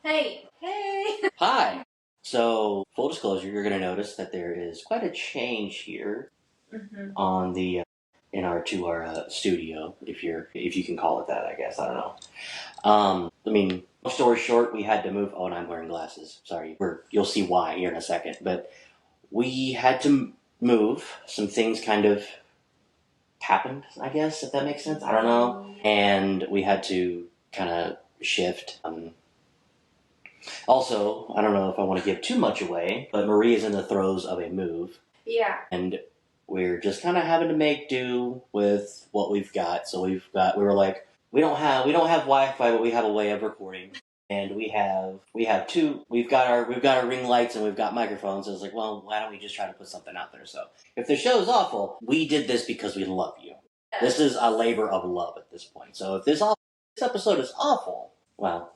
Hey. Hey. Hi. So, full disclosure, you're going to notice that there is quite a change here on the in our studio, if you can call it that. I guess I don't know. Long story short, we had to move. Oh, and I'm wearing glasses. Sorry, you'll see why here in a second. But we had to move. Some things kind of happened, I guess, if that makes sense. I don't know. And we had to kind of shift. Also, I don't know if I want to give too much away, but Marie is in the throes of a move. Yeah. And we're just kind of having to make do with what we've got. So we were like, we don't have Wi-Fi, but we have a way of recording. And we've got our ring lights and we've got microphones. So it's like, well, why don't we just try to put something out there? So if the show's awful, we did this because we love you. Yes. This is a labor of love at this point. So if this episode is awful, well,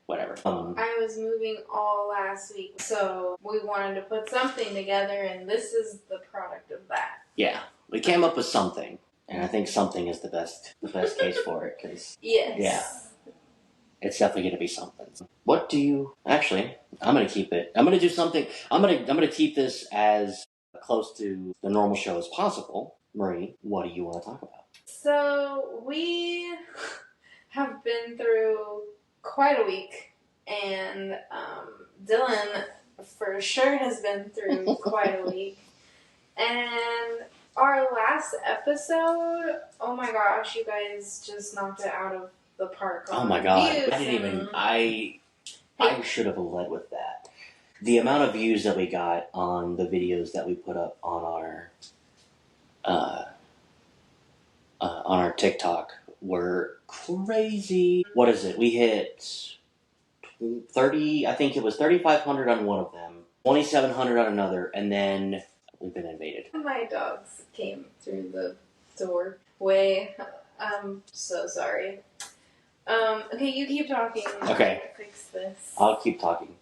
whatever. I was moving all last week, so we wanted to put something together, and this is the product of that. Yeah, we came up with something, and I think something is the best case for it. Cause yes. Yeah, it's definitely going to be something. What do you actually? I'm going to keep it. I'm going to do something. I'm going to keep this as close to the normal show as possible. Marie, what do you want to talk about? So we have been through quite a week, and Dylan for sure has been through quite a week. And our last episode, oh my gosh, you guys just knocked it out of the park. Oh my god, I didn't even. I should have led with that. The amount of views that we got on the videos that we put up on our TikTok were crazy. What is it? We hit 30. I think it was 3,500 on one of them, 2,700 on another, and then we've been invaded. My dogs came through the doorway. I'm so sorry. Okay, you keep talking. Okay. I'll fix this. I'll keep talking.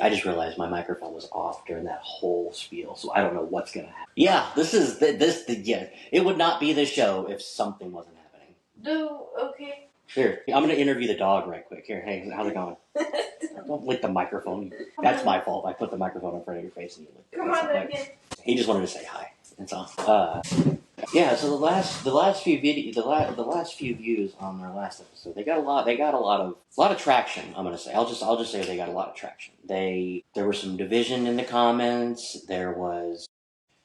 I just realized my microphone was off during that whole spiel, so I don't know what's gonna happen. Yeah, it would not be the show if something wasn't happening. Okay. Here, I'm gonna interview the dog right quick. Here, hey, how's it going? Don't lick the microphone. That's my fault. I put the microphone in front of your face and you licked it. Come on, again. He just wanted to say hi. That's all. Yeah. So the last few views on their last episode, they got a lot of traction. I'm gonna say. I'll just say they got a lot of traction. There was some division in the comments. There was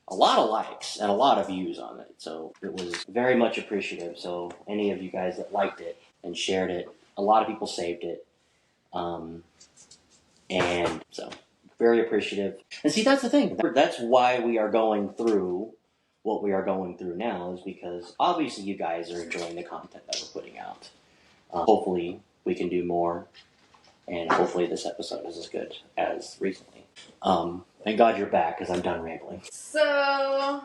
a lot of likes and a lot of views on it. So it was very much appreciative. So any of you guys that liked it and shared it, a lot of people saved it. And so very appreciative. And see, that's the thing. That's why we are going through what we are going through now, is because obviously you guys are enjoying the content that we're putting out. Hopefully we can do more, and hopefully this episode is as good as recently. Thank God you're back, because I'm done rambling. So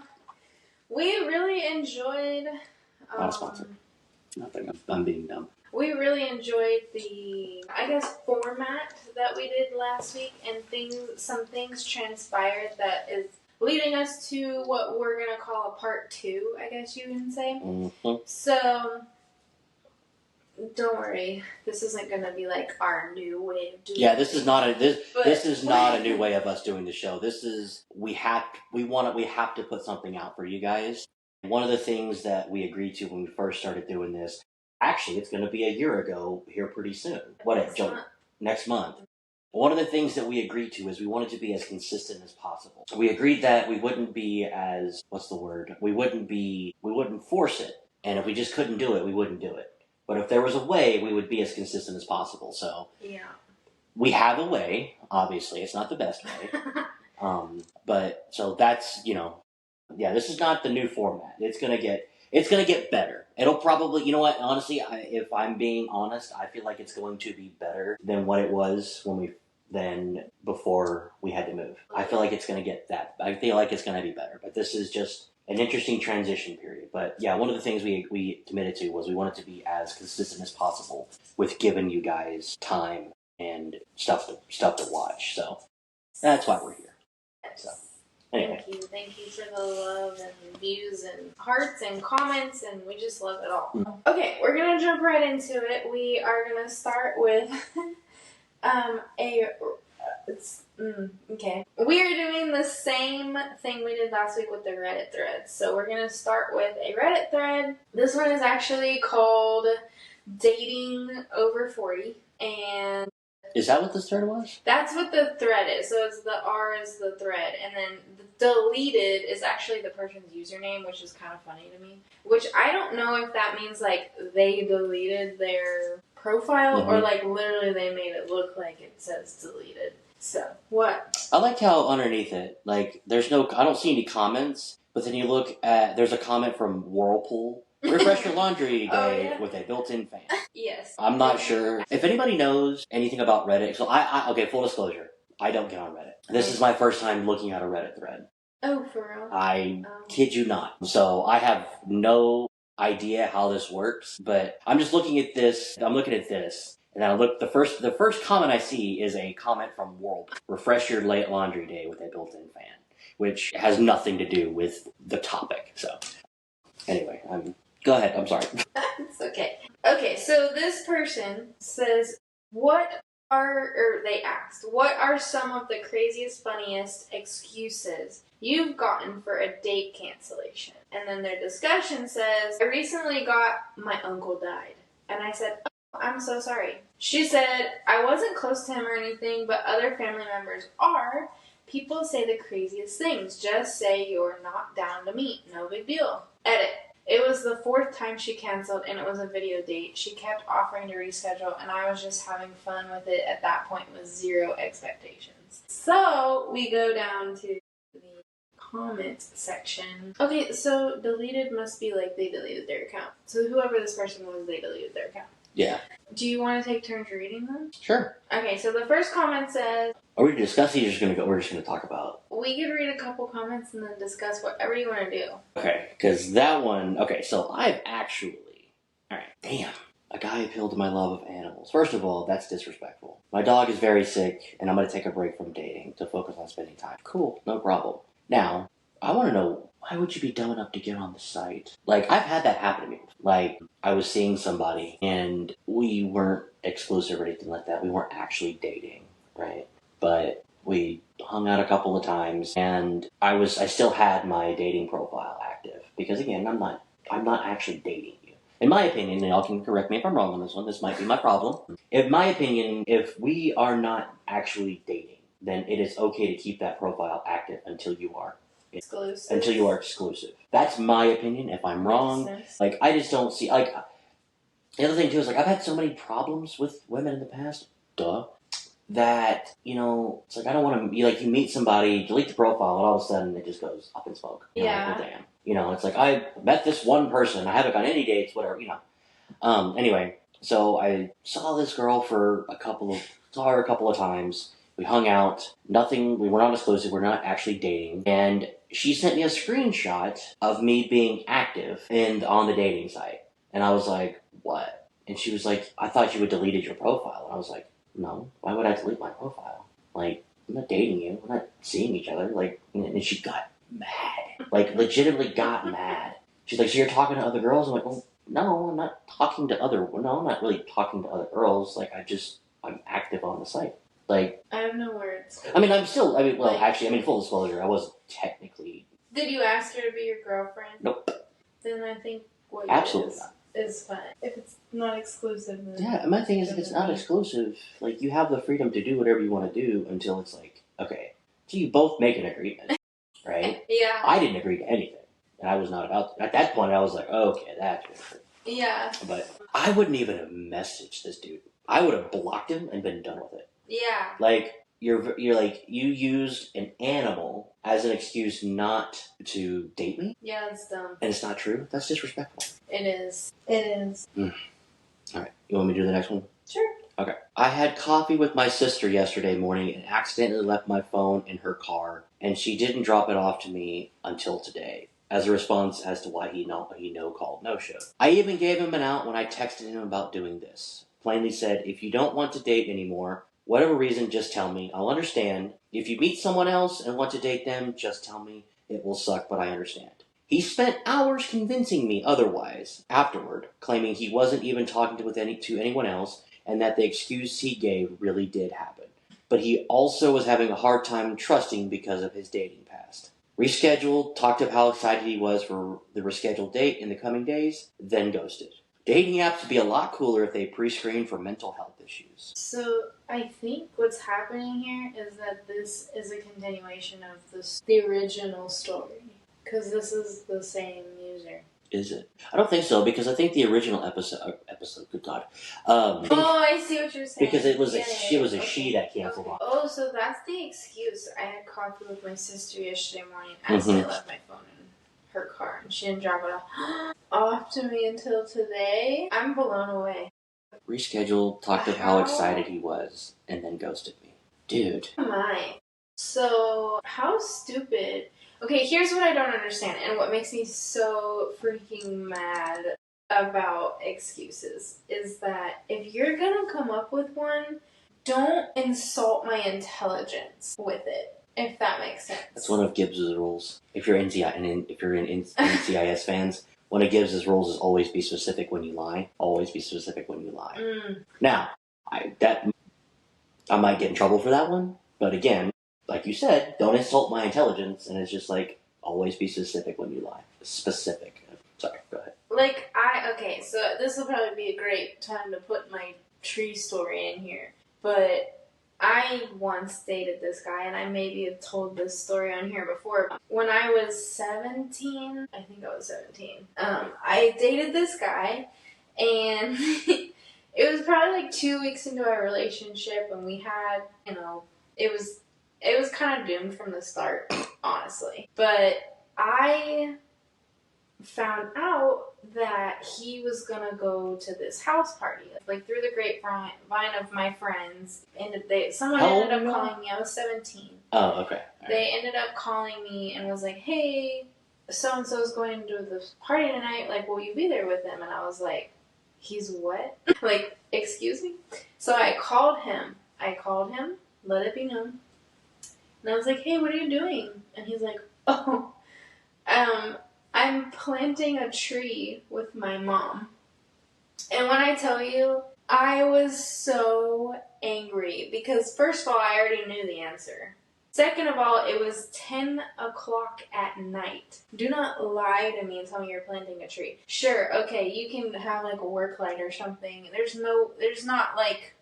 we really enjoyed. Not a sponsor. Nothing. I'm being dumb. We really enjoyed the, format that we did last week, and some things transpired that is leading us to what we're going to call a part 2, I guess you can say. Mm-hmm. So, don't worry, this isn't going to be like our new way of doing it. Yeah, this is not a new way of us doing the show. This is, we have to put something out for you guys. One of the things that we agreed to when we first started doing this, actually, it's going to be a year ago here pretty soon. Next month. One of the things that we agreed to is we wanted to be as consistent as possible. We agreed that we wouldn't be as, we wouldn't force it. And if we just couldn't do it, we wouldn't do it. But if there was a way, we would be as consistent as possible. So yeah, we have a way. Obviously, it's not the best way. But so that's, this is not the new format. It's gonna get better. It'll probably, you know what? Honestly, if I'm being honest, I feel like it's going to be better than what it was before we had to move. I feel like it's going to get that. I feel like it's going to be better. But this is just an interesting transition period. But yeah, one of the things we committed to was we wanted to be as consistent as possible with giving you guys time and stuff to watch. So that's why we're here. So anyway. Thank you for the love and views and hearts and comments, and we just love it all. Okay, we're gonna jump right into it. We are gonna start with Okay. We are doing the same thing we did last week with the Reddit threads. So we're going to start with a Reddit thread. This one is actually called Dating Over 40. And is that what this thread was? That's what the thread is. So it's the R is the thread. And then the deleted is actually the person's username, which is kind of funny to me. Which I don't know if that means like they deleted their profile or like literally they made it look like it says deleted. So, what? I liked how underneath it, like, I don't see any comments, but then you look at, there's a comment from Whirlpool. Refresh your laundry day with a built-in fan. Yes. I'm not sure. If anybody knows anything about Reddit, so okay, full disclosure, I don't get on Reddit. This is my first time looking at a Reddit thread. Oh, for real? I kid you not. So I have no idea how this works, but I'm just looking at this. I'm looking at this. And I look, the first comment I see is a comment from World. Refresh your late laundry day with a built-in fan, which has nothing to do with the topic. So, anyway, go ahead. I'm sorry. It's okay. Okay, so this person says, they asked, what are some of the craziest, funniest excuses you've gotten for a date cancellation? And then their discussion says, I recently my uncle died. And I said, I'm so sorry. She said, I wasn't close to him or anything, but other family members are. People say the craziest things. Just say you're not down to meet. No big deal. Edit. It was the 4th time she canceled, and it was a video date. She kept offering to reschedule, and I was just having fun with it at that point with 0 expectations. So we go down to the comment section. Okay, so deleted must be like they deleted their account. So whoever this person was, they deleted their account. Yeah. Do you want to take turns reading them? Sure. Okay, so the first comment says... Are we discussing or we're just going to talk about? We could read a couple comments and then discuss whatever you want to do. Okay, because that one... Okay, so I've actually... Alright, damn. A guy appealed to my love of animals. First of all, that's disrespectful. My dog is very sick, and I'm going to take a break from dating to focus on spending time. Cool, no problem. Now, I want to know, why would you be dumb enough to get on the site? Like, I've had that happen to me. Like, I was seeing somebody, and we weren't exclusive or anything like that. We weren't actually dating, right? But we hung out a couple of times, and I still had my dating profile active. Because, again, I'm not actually dating you. In my opinion, and y'all can correct me if I'm wrong on this one, this might be my problem. In my opinion, if we are not actually dating, then it is okay to keep that profile active until you are. Exclusive. Until you are exclusive. That's my opinion. If I'm wrong, like, I just don't see, like, the other thing too is, like, I've had so many problems with women in the past, that, you know, it's like, I don't want to be like, you meet somebody, delete the profile, and all of a sudden it just goes up in smoke. Yeah. Like, well, damn. You know, it's like, I met this one person, I haven't gone any dates, whatever, you know. Anyway, so I saw this girl saw her a couple of times. We hung out, we were not exclusive, we're not actually dating, and she sent me a screenshot of me being active on the dating site. And I was like, what? And she was like, I thought you had deleted your profile. And I was like, no, why would I delete my profile? Like, I'm not dating you, we're not seeing each other. Like, and she got mad. Like, legitimately got mad. She's like, so you're talking to other girls? I'm like, well, no, I'm not not really talking to other girls. Like, I'm active on the site. Like, I have no words. I mean, full disclosure, I wasn't technically... Did you ask her to be your girlfriend? Nope. Then I think what Absolutely not. Is fine. If it's not exclusive, then... Yeah, my thing is, if it's not exclusive, like, you have the freedom to do whatever you want to do until it's like, okay, so you both make an agreement, right? Yeah. I didn't agree to anything, and I was not about to. At that point, I was like, okay, that's weird. Yeah. But I wouldn't even have messaged this dude. I would have blocked him and been done with it. Yeah. Like, you're like, you used an animal as an excuse not to date me? Yeah, that's dumb. And it's not true? That's disrespectful. It is. It is. Alright, you want me to do the next one? Sure. Okay. I had coffee with my sister yesterday morning and accidentally left my phone in her car, and she didn't drop it off to me until today, as a response as to why he no-called, no-showed. I even gave him an out when I texted him about doing this. Plainly said, if you don't want to date anymore, whatever reason, just tell me. I'll understand. If you meet someone else and want to date them, just tell me. It will suck, but I understand. He spent hours convincing me otherwise afterward, claiming he wasn't even talking to anyone else and that the excuse he gave really did happen. But he also was having a hard time trusting because of his dating past. Rescheduled, talked of how excited he was for the rescheduled date in the coming days, then ghosted. Dating apps would be a lot cooler if they pre-screen for mental health issues. So I think what's happening here is that this is a continuation of the original story. Because this is the same user. Is it? I don't think so, because I think the original episode, good God. I see what you're saying. Because it was she that canceled on. Oh, so that's the excuse. I had coffee with my sister yesterday morning as I left my phone in her car, and she didn't drop it off to me until today. I'm blown away. Rescheduled, talked of how excited he was, and then ghosted me. Dude. Oh my. So, how stupid. Okay, here's what I don't understand, and what makes me so freaking mad about excuses is that if you're gonna come up with one, don't insult my intelligence with it, if that makes sense. That's one of Gibbs's rules. If you're NCIS fans, one of Gibbs's rules is always be specific when you lie. Always be specific when you lie. Now, I might get in trouble for that one, but again, like you said, don't insult my intelligence, and it's just like, always be specific when you lie. Specific. Sorry, go ahead. Okay, so this will probably be a great time to put my tree story in here, but I once dated this guy, and I maybe have told this story on here before. When I was 17, I think I was 17, I dated this guy, and it was probably like 2 weeks into our relationship, and we had, it was kind of doomed from the start, honestly. But I found out that he was gonna go to this house party, like through the grapevine of my friends. And someone ended up calling me. I was 17. Oh, okay. They ended up calling me and was like, "Hey, so and so's going to this party tonight. Like, will you be there with him?" And I was like, "He's what?" Like, excuse me. So I called him. Let it be known. And I was like, "Hey, what are you doing?" And he's like, "Oh, I'm planting a tree with my mom." And when I tell you, I was so angry because first of all, I already knew the answer. Second of all, it was 10 o'clock at night. Do not lie to me and tell me you're planting a tree. Sure, okay, you can have like a work light or something. There's not like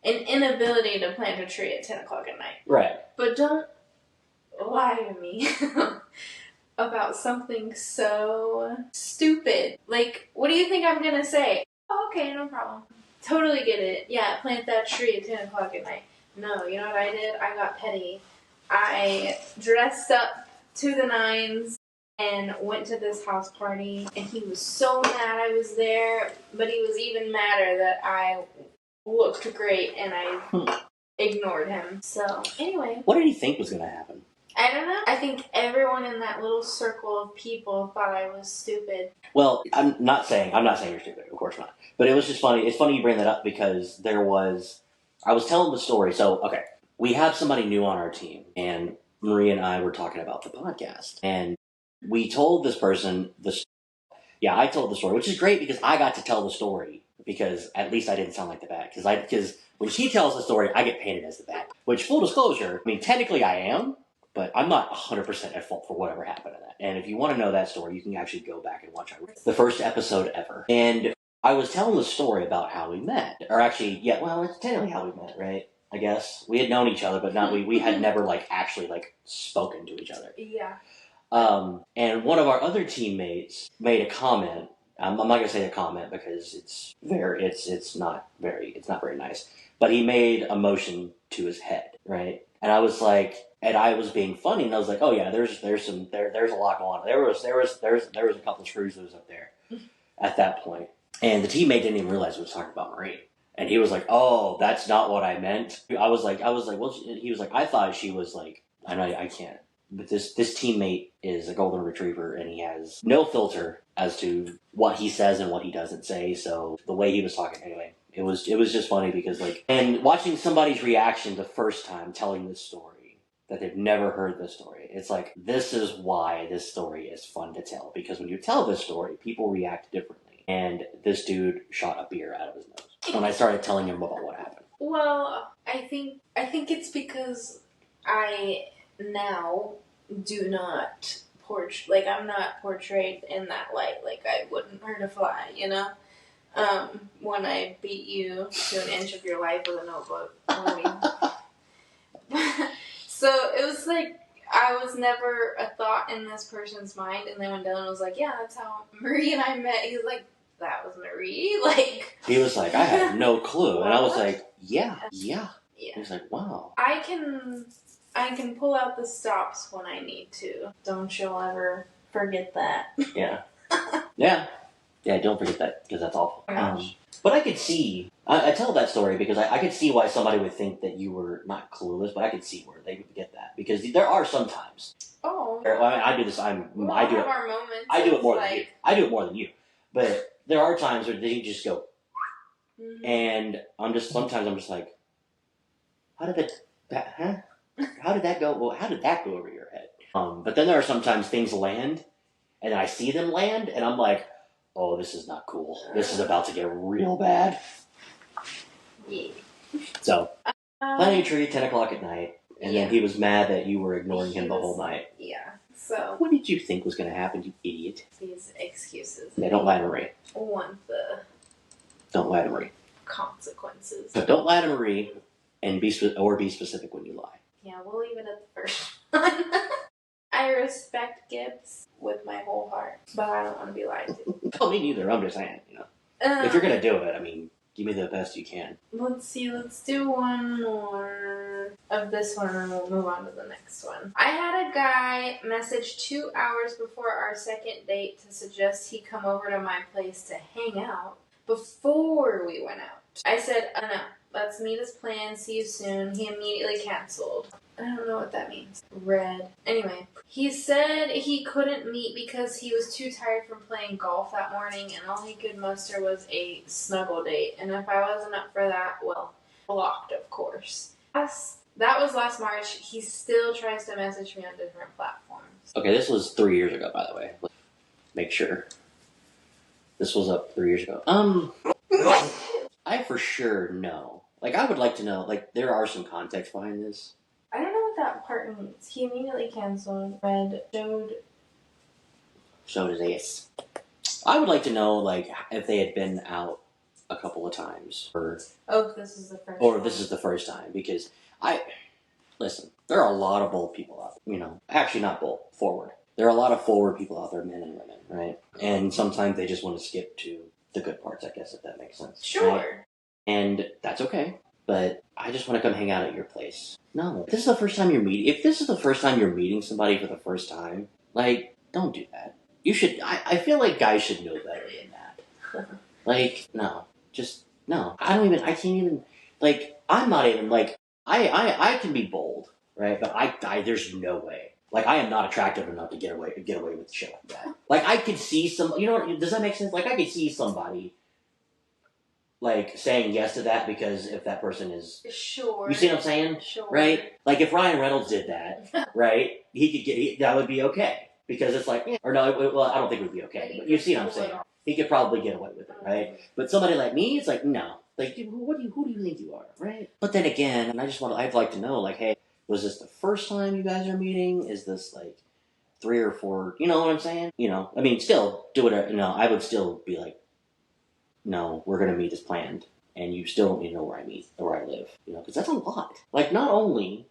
an inability to plant a tree at 10 o'clock at night. Right. But don't lie to me about something so stupid. Like, what do you think I'm gonna say? Oh, okay, no problem. Totally get it. Yeah, plant that tree at 10 o'clock at night. No, you know what I did? I got petty. I dressed up to the nines and went to this house party, and he was so mad I was there, but he was even madder that I looked great and I ignored him. So, anyway. What did he think was going to happen? I don't know. I think everyone in that little circle of people thought I was stupid. Well, I'm not saying you're stupid, of course not. But it was just funny. It's funny you bring that up because I was telling the story. So, okay, we have somebody new on our team, and Maria and I were talking about the podcast. And we told this person I told the story, which is great because I got to tell the story because at least I didn't sound like the bad. Because when she tells the story, I get painted as the bad. Which, full disclosure, I mean, technically I am, but I'm not 100% at fault for whatever happened in that. And if you want to know that story, you can actually go back and watch the first episode ever. And I was telling the story about how we met. Or actually, it's technically how we met, right? I guess. We had known each other, but we had never, actually, spoken to each other. Yeah. And one of our other teammates made a comment. I'm not going to say the comment because it's not very nice. But he made a motion to his head, right? And I was like, and I was being funny, and I was like, oh yeah, there's a lot going on. There was a couple of screws loose up there at that point. And the teammate didn't even realize we was talking about Marie. And he was like, oh, that's not what I meant. I was like, well, he was like, I thought she was like, I can't. But this teammate is a golden retriever, and he has no filter as to what he says and what he doesn't say. So the way he was talking, anyway, it was just funny because and watching somebody's reaction the first time telling this story that they've never heard this story, it's like, this is why this story is fun to tell, because when you tell this story, people react differently. And this dude shot a beer out of his nose. when I started telling him about what happened. Well, I think it's because I now do not I'm not portrayed in that light. Like, I wouldn't hurt a fly, you know? When I beat you to an inch of your life with a notebook. So it was like, I was never a thought in this person's mind, and then when Dylan was like, yeah, that's how Marie and I met, he was like, that was Marie? Like, he was like, I had no clue. And I was like, yeah. He was like, wow. I can pull out the stops when I need to. Don't you ever forget that. Yeah. Yeah, don't forget that, because that's awful. Gosh. But I could see, I tell that story because I could see why somebody would think that you were not clueless, but I could see where they would get that. Because there are some times. Oh. I mean, I do this, I do it. Our moments. I do it more than you. I do it more than you. But there are times where they just go, and sometimes I'm just like, how did that go? Well, how did that go over your head? But then there are sometimes things land, and I see them land, and I'm like, oh, this is not cool. This is about to get real bad. Yeah. So, planting a tree, 10 o'clock at night, and then he was mad that you were ignoring him the whole night. Yeah. So. What did you think was going to happen, you idiot? These excuses. Yeah, don't lie to Marie. Don't lie to Marie. Consequences. So don't lie to Marie, and be specific when you lie. Yeah, we'll leave it at the first one. I respect Gibbs with my whole heart, but I don't want to be lied to. Oh, me neither. I'm just saying, if you're gonna do it, I mean, give me the best you can. Let's see. Let's do one more of this one, and we'll move on to the next one. I had a guy message 2 hours before our second date to suggest he come over to my place to hang out before we went out. I said, no, let's meet as planned, see you soon. He immediately canceled. I don't know what that means. Red. Anyway, he said he couldn't meet because he was too tired from playing golf that morning and all he could muster was a snuggle date. And if I wasn't up for that, well, blocked, of course. That was last March. He still tries to message me on different platforms. Okay, this was 3 years ago, by the way. Let's make sure. This was up 3 years ago. I for sure know. Like, I would like to know, like, there are some context behind this. I don't know what that part means. He immediately canceled. Red showed his ace. I would like to know, like, if they had been out a couple of times, if this is the first. Or if this is the first time, because listen. There are a lot of bold people out there. Actually, not bold. Forward. There are a lot of forward people out there, men and women, right? And sometimes they just want to skip to the good parts, I guess, if that makes sense. Sure. Right? And that's okay. But I just want to come hang out at your place. No. If this is the first time you're meeting somebody for the first time, like, don't do that. You should, I feel like guys should know better than that. Like, no. Just, no. I'm not even, like, I can be bold, right? But there's no way. Like, I am not attractive enough to get away with shit like that. Like, I could see does that make sense? Like, I could see somebody, like, saying yes to that because if that person is... Sure. You see what I'm saying? Sure. Right? Like, if Ryan Reynolds did that, right, that would be okay. Because it's like, I don't think it would be okay. But you see what I'm saying? He could probably get away with it, right? But somebody like me, it's like, no. Like, who do you think you are, right? But then again, and I'd like to know, like, hey, was this the first time you guys are meeting? Is this, like, 3 or 4, you know what I'm saying? I mean, still, do it, I would still be like, no, we're going to meet as planned, and you still don't need to know where I meet or where I live, because that's a lot. Like, not only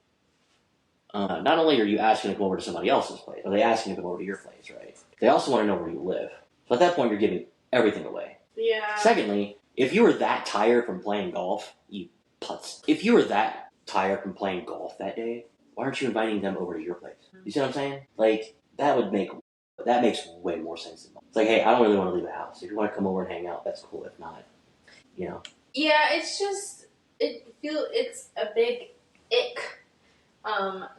are you asking to go over to somebody else's place, or they asking to go over to your place, right? They also want to know where you live. So at that point, you're giving everything away. Yeah. Secondly, if you were that tired from playing golf, you putz. If you were that tired from playing golf that day, why aren't you inviting them over to your place? You see what I'm saying? Like, that makes way more sense than it's like, hey, I don't really want to leave the house. If you want to come over and hang out, that's cool. If not, Yeah, it's just it's a big ick.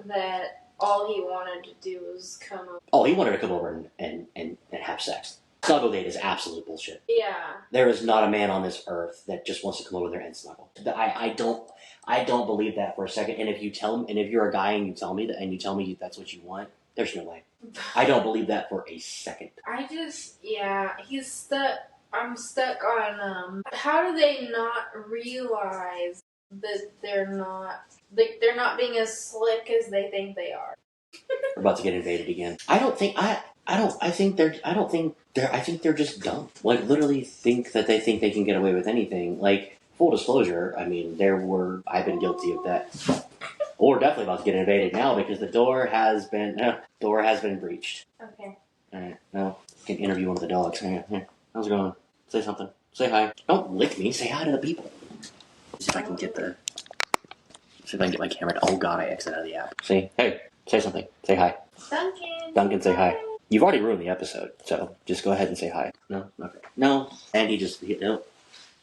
That all he wanted to do was come over. Oh, he wanted to come over and have sex. Snuggle date is absolute bullshit. Yeah. There is not a man on this earth that just wants to come over there and snuggle. I don't believe that for a second. And if you're a guy and you tell me that's what you want, there's no way. I don't believe that for a second. He's the I'm stuck on how do they not realize that they're not being as slick as they think they are. We're about to get invaded again. I think they're just dumb. Like, literally think that they can get away with anything. Like, full disclosure, I mean, I've been guilty of that. We're definitely about to get invaded now because the door has been breached. Okay. Alright, now you can interview one of the dogs. Here, how's it going? Say something. Say hi. Don't lick me. Say hi to the people. See if I can get my camera to... Oh god, I exited out of the app. See? Hey, say something. Say hi. Duncan, say hi. You've already ruined the episode, so just go ahead and say hi. No? Okay. No. And no.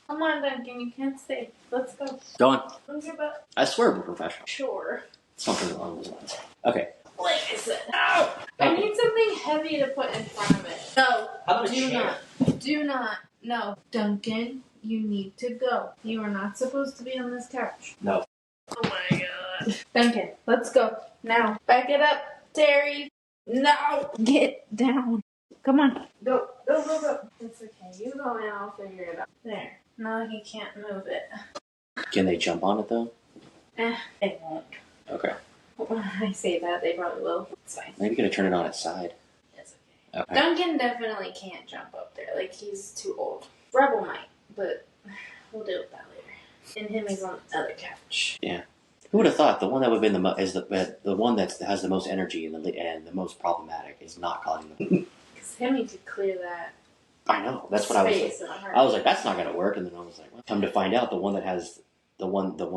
Come on, Duncan, you can't stay. Let's go. Go on. I swear we're professional. Sure. Something along those lines. Okay. Like I said. Ow! I need something heavy to put in front of it. No. How about a chair? Do not. No. Duncan, you need to go. You are not supposed to be on this couch. No. Oh my god. Duncan, let's go. Now. Back it up, Terry. No! Get down. Come on. Go. It's okay. You go and I'll figure it out. There. No, he can't move it. Can they jump on it, though? They won't. Okay. When I say that, they probably will. It's fine. Maybe you could turn it on its side. It's okay. Okay. Duncan definitely can't jump up there. Like, he's too old. Rebel might, but we'll deal with that later. And him, he's on the other couch. Yeah. Who would have thought the one that would have been the one that has the most energy and the most problematic is not calling them? Because Hemi could clear that. I know. That's what I was like. I was like, that's not going to work. And then I was like, well, come to find out, the one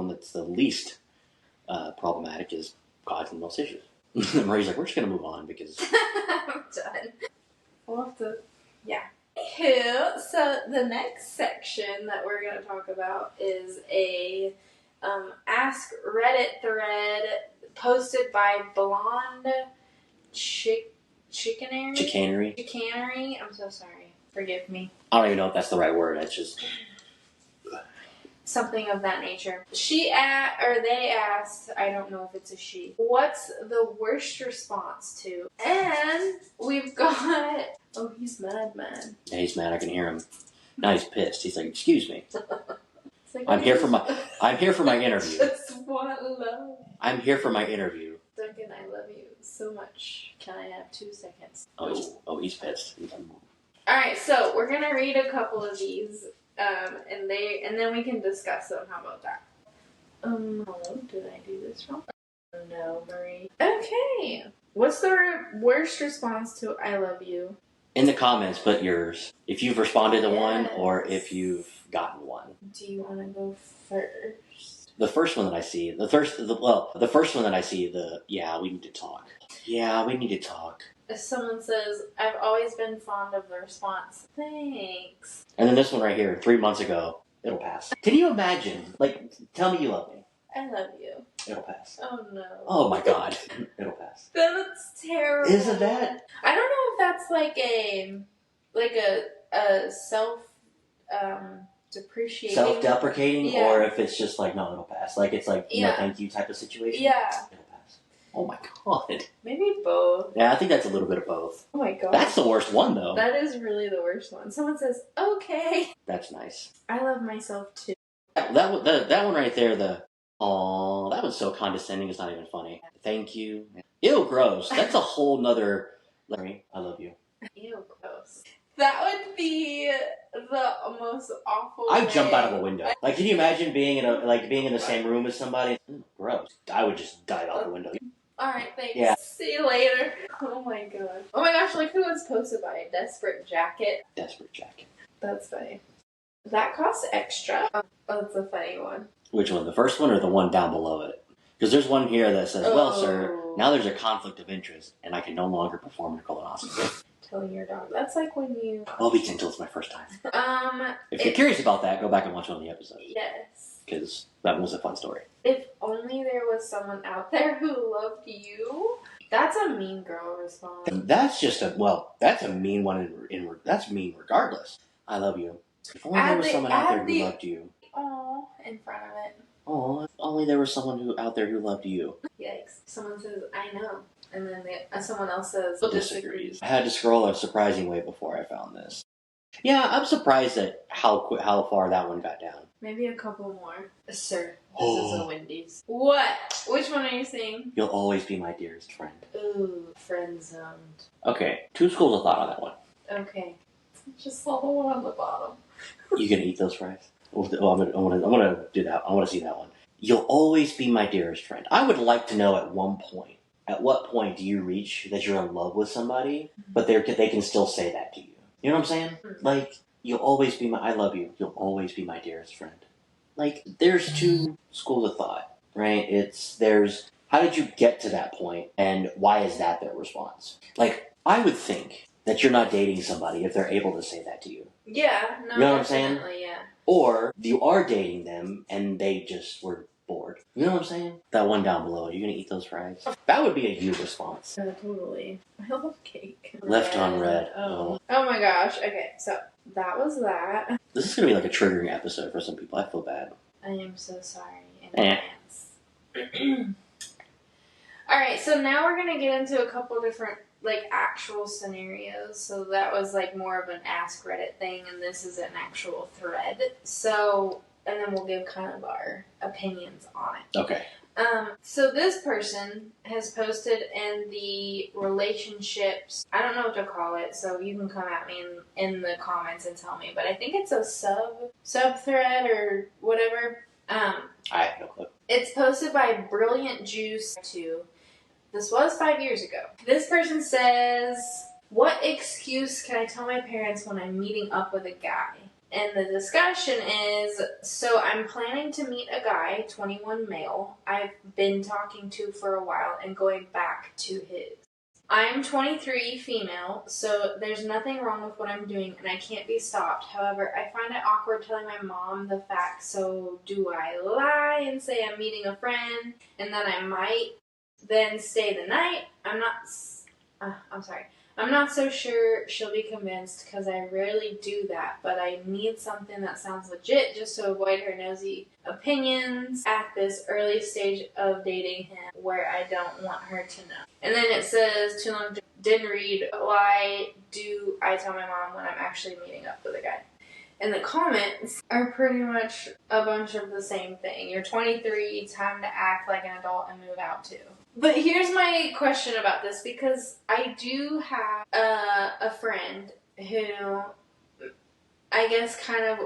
that's the least problematic is causing the most issues. Marie's like, we're just going to move on because I'm done. We'll have to, yeah. So the next section that we're going to talk about is a Ask Reddit thread posted by Blonde Chicanery. I'm so sorry. Forgive me. I don't even know if that's the right word. It's just something of that nature. They asked, I don't know if it's a she, what's the worst response to? And we've got, oh, he's mad, man. Yeah, he's mad. I can hear him. Now he's pissed. He's like, excuse me. Like, I'm here for my interview. Just want love. I'm here for my interview. Then I love you so much. Can I have 2 seconds? He's pissed. Alright, so we're gonna read a couple of these, and then we can discuss them. How about that? Hello, did I do this wrong? No, Marie. Okay. What's the worst response to I love you? In the comments, put yours. If you've responded to one or if you've gotten one. Do you want to go first? The first one that I see, yeah, we need to talk. Yeah, we need to talk. If someone says, I've always been fond of the response, thanks. And then this one right here, 3 months ago, it'll pass. Can you imagine? Like, tell me you love me. I love you. It'll pass. Oh no. Oh my god. It'll pass. That's terrible. Isn't that? I don't know if that's like a self depreciating, self-deprecating, or if it's just like, no, it'll pass. Like, it's like, no thank you type of situation. Yeah. It'll pass. Oh my god. Maybe both. Yeah, I think that's a little bit of both. Oh my god. That's the worst one, though. That is really the worst one. Someone says, okay. That's nice. I love myself too. That one right there, oh, that was so condescending, it's not even funny. Thank you. Ew, gross. That's a whole nother... Larry, I love you. Ew, gross. That would be the most awful I'd jump out of a window. Like, can you imagine being in the same room as somebody? Gross. I would just dive out the window. Alright, thanks. Yeah. See you later. Oh my god. Oh my gosh, like who was posted by a Desperate Jacket? Desperate Jacket. That's funny. That costs extra. Oh, that's a funny one. Which one? The first one or the one down below it? Because there's one here that says, well, sir, now there's a conflict of interest, and I can no longer perform a colonoscopy. Telling your dog. That's like when you... I'll be gentle, it's my first time. If you're curious about that, go back and watch one of the episodes. Yes. Because that was a fun story. If only there was someone out there who loved you. That's a mean girl response. That's just that's a mean one. That's mean regardless. I love you. If only there was someone out there who loved you. Oh, in front of it. Oh, if only there was someone out there who loved you. Yikes. Someone says, I know. And then someone else says, disagrees. I had to scroll a surprising way before I found this. Yeah, I'm surprised at how far that one got down. Maybe a couple more. Sir, this is a Wendy's. What? Which one are you saying? You'll always be my dearest friend. Ooh, friend zoned. Okay, 2 schools of thought on that one. Okay. Just saw the one on the bottom. You gonna eat those fries? I'm gonna do that. I want to see that one. You'll always be my dearest friend. I would like to know at what point do you reach that you're in love with somebody, but they can still say that to you. You know what I'm saying? Mm-hmm. Like, you'll always be I love you. You'll always be my dearest friend. Like, there's 2 schools of thought, right? There's how did you get to that point, and why is that their response? Like, I would think that you're not dating somebody if they're able to say that to you. Yeah, no, you know what I'm saying? Yeah. Or you are dating them and they just were bored. You know what I'm saying? That one down below. Are you gonna eat those fries? That would be a you response. Totally. I love cake. Left on red. Oh my gosh. Okay, so that was that. This is gonna be like a triggering episode for some people. I feel bad. I am so sorry in advance. Alright, so now we're gonna get into a couple different actual scenarios. So that was more of an Ask Reddit thing, and this is an actual thread. So, and then we'll give kind of our opinions on it. Okay. So this person has posted in the relationships, I don't know what to call it, so you can come at me in the comments and tell me, but I think it's a sub thread or whatever. I have no clue. It's posted by Brilliant Juice 2. This was 5 years ago. This person says, what excuse can I tell my parents when I'm meeting up with a guy? And the discussion is, so I'm planning to meet a guy, 21 male, I've been talking to for a while and going back to his. I'm 23 female, so there's nothing wrong with what I'm doing and I can't be stopped. However, I find it awkward telling my mom the facts, so do I lie and say I'm meeting a friend and then I might then stay the night? I'm not so sure she'll be convinced because I rarely do that, but I need something that sounds legit just to avoid her nosy opinions at this early stage of dating him where I don't want her to know. And then it says, too long didn't read, why do I tell my mom when I'm actually meeting up with a guy? And the comments are pretty much a bunch of the same thing. You're 23, time to act like an adult and move out too. But here's my question about this, because I do have a friend who I guess kind of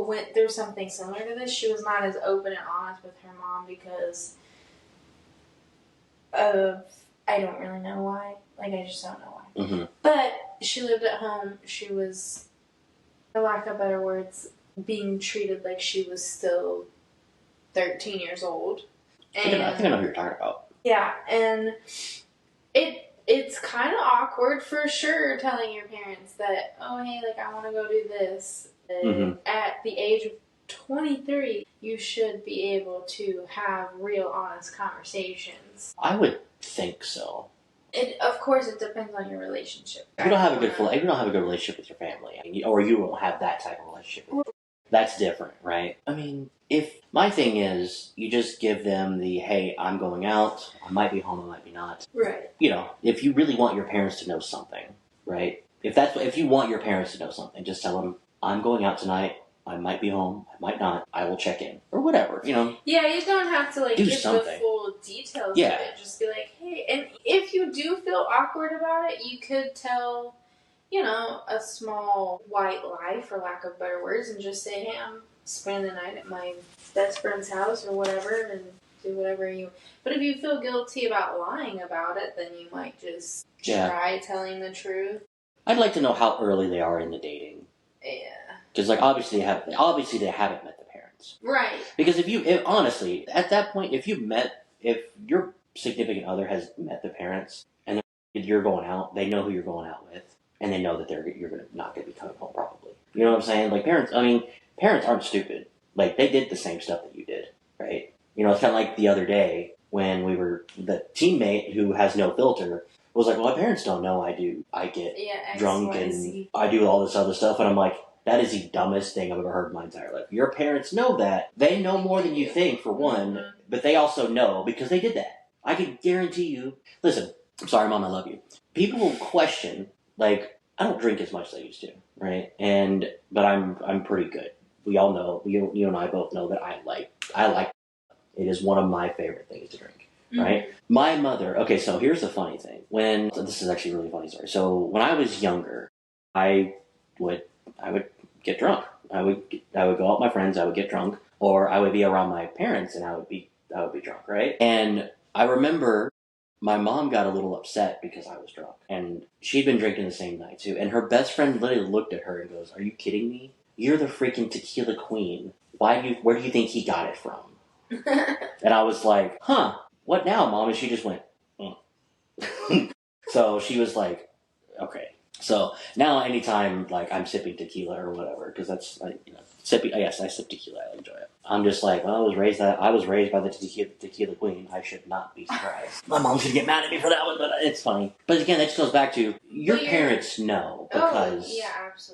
went through something similar to this. She was not as open and honest with her mom because of, I don't really know why. I just don't know why. Mm-hmm. But she lived at home. She was, for lack of better words, being treated like she was still 13 years old. And I think I know who you're talking about. Yeah, and it's kind of awkward for sure telling your parents that, oh, hey, I want to go do this. Mm-hmm. At the age of 23, you should be able to have real, honest conversations. I would think so. Of course, it depends on your relationship. If you don't have a good relationship with your family, or you don't have that type of relationship with that's different, right? I mean, if my thing is, you just give them the, hey, I'm going out, I might be home, I might be not. Right. If you really want your parents to know something, right? If you want your parents to know something, just tell them, I'm going out tonight, I might be home, I might not, I will check in, or whatever, Yeah, you don't have to, do give something. The full details of it. Just be like, hey, and if you do feel awkward about it, you could tell, a small white lie, for lack of better words, and just say, hey, I'm spending the night at my best friend's house or whatever, and do whatever you... But if you feel guilty about lying about it, then you might just try telling the truth. I'd like to know how early they are in the dating. Yeah. Because, obviously they haven't met the parents. Right. Because honestly, at that point, if your significant other has met the parents, and you're going out, they know who you're going out with, and they know that you're not going to be coming home probably. You know what I'm saying? Parents aren't stupid. They did the same stuff that you did, right? It's kind of like the other day when the teammate who has no filter was like, well, my parents don't know I get drunk and I do all this other stuff. And I'm like, that is the dumbest thing I've ever heard in my entire life. Your parents know that. They know more than you think, for one, but they also know because they did that. I can guarantee you. Listen, I'm sorry, Mom, I love you. People will question, I don't drink as much as I used to, right? But I'm pretty good. We all know, you and I both know that I like. It is one of my favorite things to drink, right? Mm-hmm. My mother. Okay, so here's the funny thing. This is actually a really funny story. So when I was younger, I would get drunk. I would go out with my friends. I would get drunk, or I would be around my parents, and I would be drunk, right? And I remember my mom got a little upset because I was drunk, and she'd been drinking the same night too. And her best friend literally looked at her and goes, "Are you kidding me? You're the freaking tequila queen. Where do you think he got it from?" And I was like, "Huh? What now, Mom?" And she just went, "Mm." So she was like, "Okay." So now, anytime like I'm sipping tequila or whatever, because that's sipping. Yes, I sip tequila. I enjoy it. I'm just like, well, I was raised by the tequila queen. I should not be surprised. My mom should get mad at me for that one, but it's funny. But again, that just goes back to your parents know because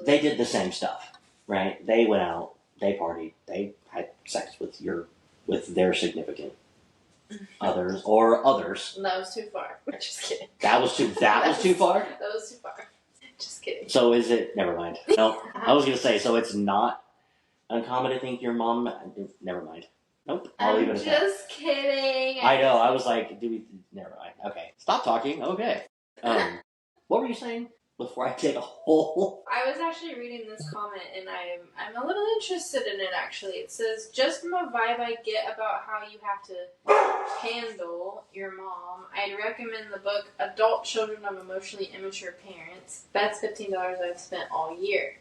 they did the same stuff, right? They went out, they partied, they had sex with their significant others or others. That was too far. Just kidding. That was too far? That was too far. Just kidding. So is it? Never mind. No, I was going to say, so it's not uncommon to think your mom... Never mind. Nope. I'll leave it at that. Just kidding. I know. I was like, never mind. Okay. Stop talking. Okay. What were you saying before I take a whole... I was actually reading this comment, and I'm a little interested in it, actually. It says, just from a vibe I get about how you have to handle your mom, I'd recommend the book Adult Children of Emotionally Immature Parents. That's $15 I've spent all year.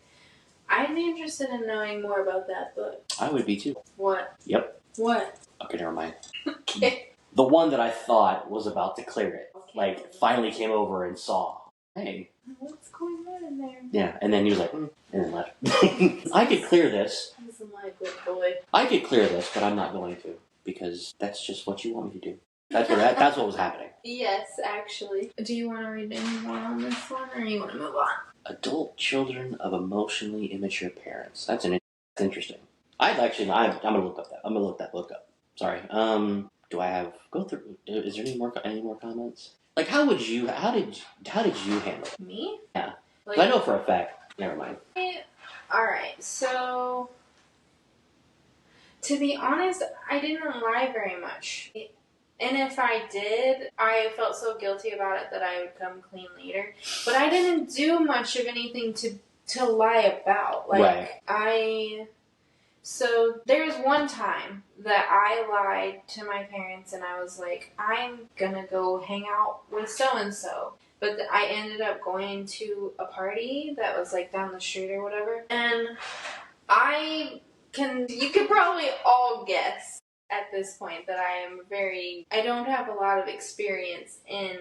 I'd be interested in knowing more about that book. I would be too. What? Yep. What? Okay, never mind. Okay. The one that I thought was about to clear it. Okay. Finally came over and saw, hey. What's going on in there? Yeah, and then he was like, and then left. I could clear this. This is my good boy. I could clear this, but I'm not going to, because that's just what you want me to do. That's what was happening. Yes, actually. Do you want to read any more on this one, or you want to move on? Adult Children of Emotionally Immature Parents. That's interesting. I'm gonna look up that. I'm gonna look that book up. Sorry. Do I have go through? Is there any more comments? Like, how did you handle it? Me? Yeah. Like, I know for a fact. Never mind. Alright, so to be honest, I didn't lie very much. And if I did, I felt so guilty about it that I would come clean later. But I didn't do much of anything to lie about. Right. So there's one time that I lied to my parents and I was like, I'm gonna go hang out with so-and-so. But I ended up going to a party that was like down the street or whatever. And you could probably all guess at this point that I don't have a lot of experience in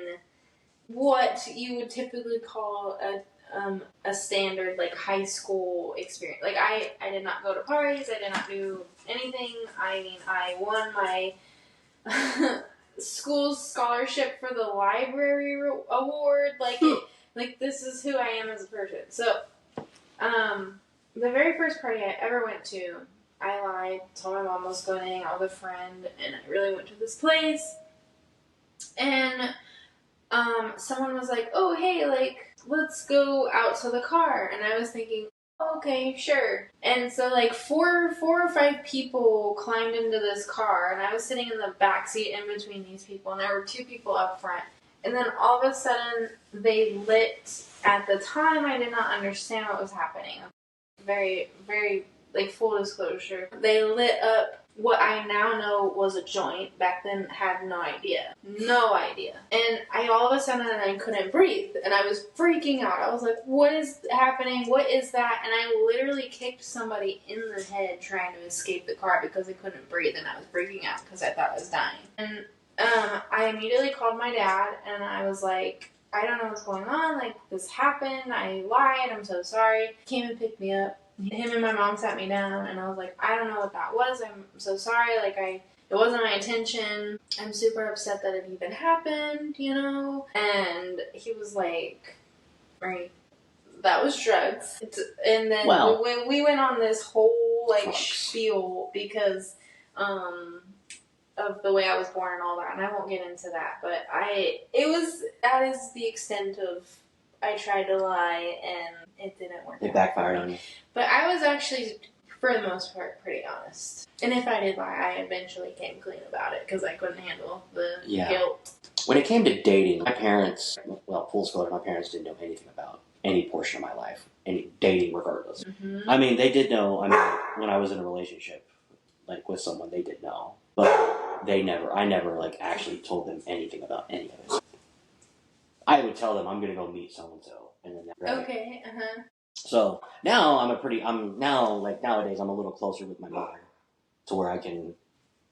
what you would typically call a standard like high school experience. Like I did not go to parties. I did not do anything. I mean, I won my school's scholarship for the library award. Like this is who I am as a person. So, the very first party I ever went to, I lied, told my mom I was going to hang out with a friend, and I really went to this place. And someone was like, oh, hey, like, let's go out to the car. And I was thinking, okay, sure. And so, like, four or five people climbed into this car, and I was sitting in the back seat in between these people, and there were two people up front. And then all of a sudden, they lit. At the time, I did not understand what was happening. Very, very, like, full disclosure. They lit up what I now know was a joint. Back then, had no idea. No idea. And all of a sudden, I couldn't breathe. And I was freaking out. I was like, what is happening? What is that? And I literally kicked somebody in the head trying to escape the car because I couldn't breathe. And I was freaking out because I thought I was dying. And I immediately called my dad. And I was like, I don't know what's going on. Like, this happened. I lied. I'm so sorry. He came and picked me up. Him and my mom sat me down, and I was like, I don't know what that was. I'm so sorry. Like, it wasn't my intention. I'm super upset that it even happened, you know? And he was like, right, that was drugs. And then when we went on this whole, like, spiel because of the way I was born and all that, and I won't get into that, but that is the extent of I tried to lie and it didn't work. It backfired on you. But I was actually, for the most part, pretty honest. And if I did lie, I eventually came clean about it because I couldn't handle the guilt. When it came to dating, my parents, well, full disclosure, my parents didn't know anything about any portion of my life, any dating regardless. Mm-hmm. I mean, they did know, when I was in a relationship, like with someone, they did know. But I never like actually told them anything about any of it. I would tell them I'm going to go meet so-and-so. And then Okay, So now nowadays I'm a little closer with my mother to where I can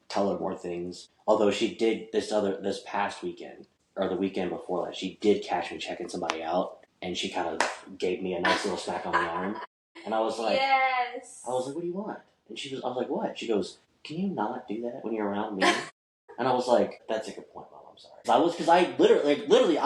tell her more things. Although she did this past weekend, or the weekend before that, she did catch me checking somebody out, and she kind of gave me a nice little smack on the arm. And I was like, yes. I was like, what do you want? And I was like, what? She goes, can you not do that when you're around me? And I was like, that's a good point, Mom. I'm sorry. Because I literally,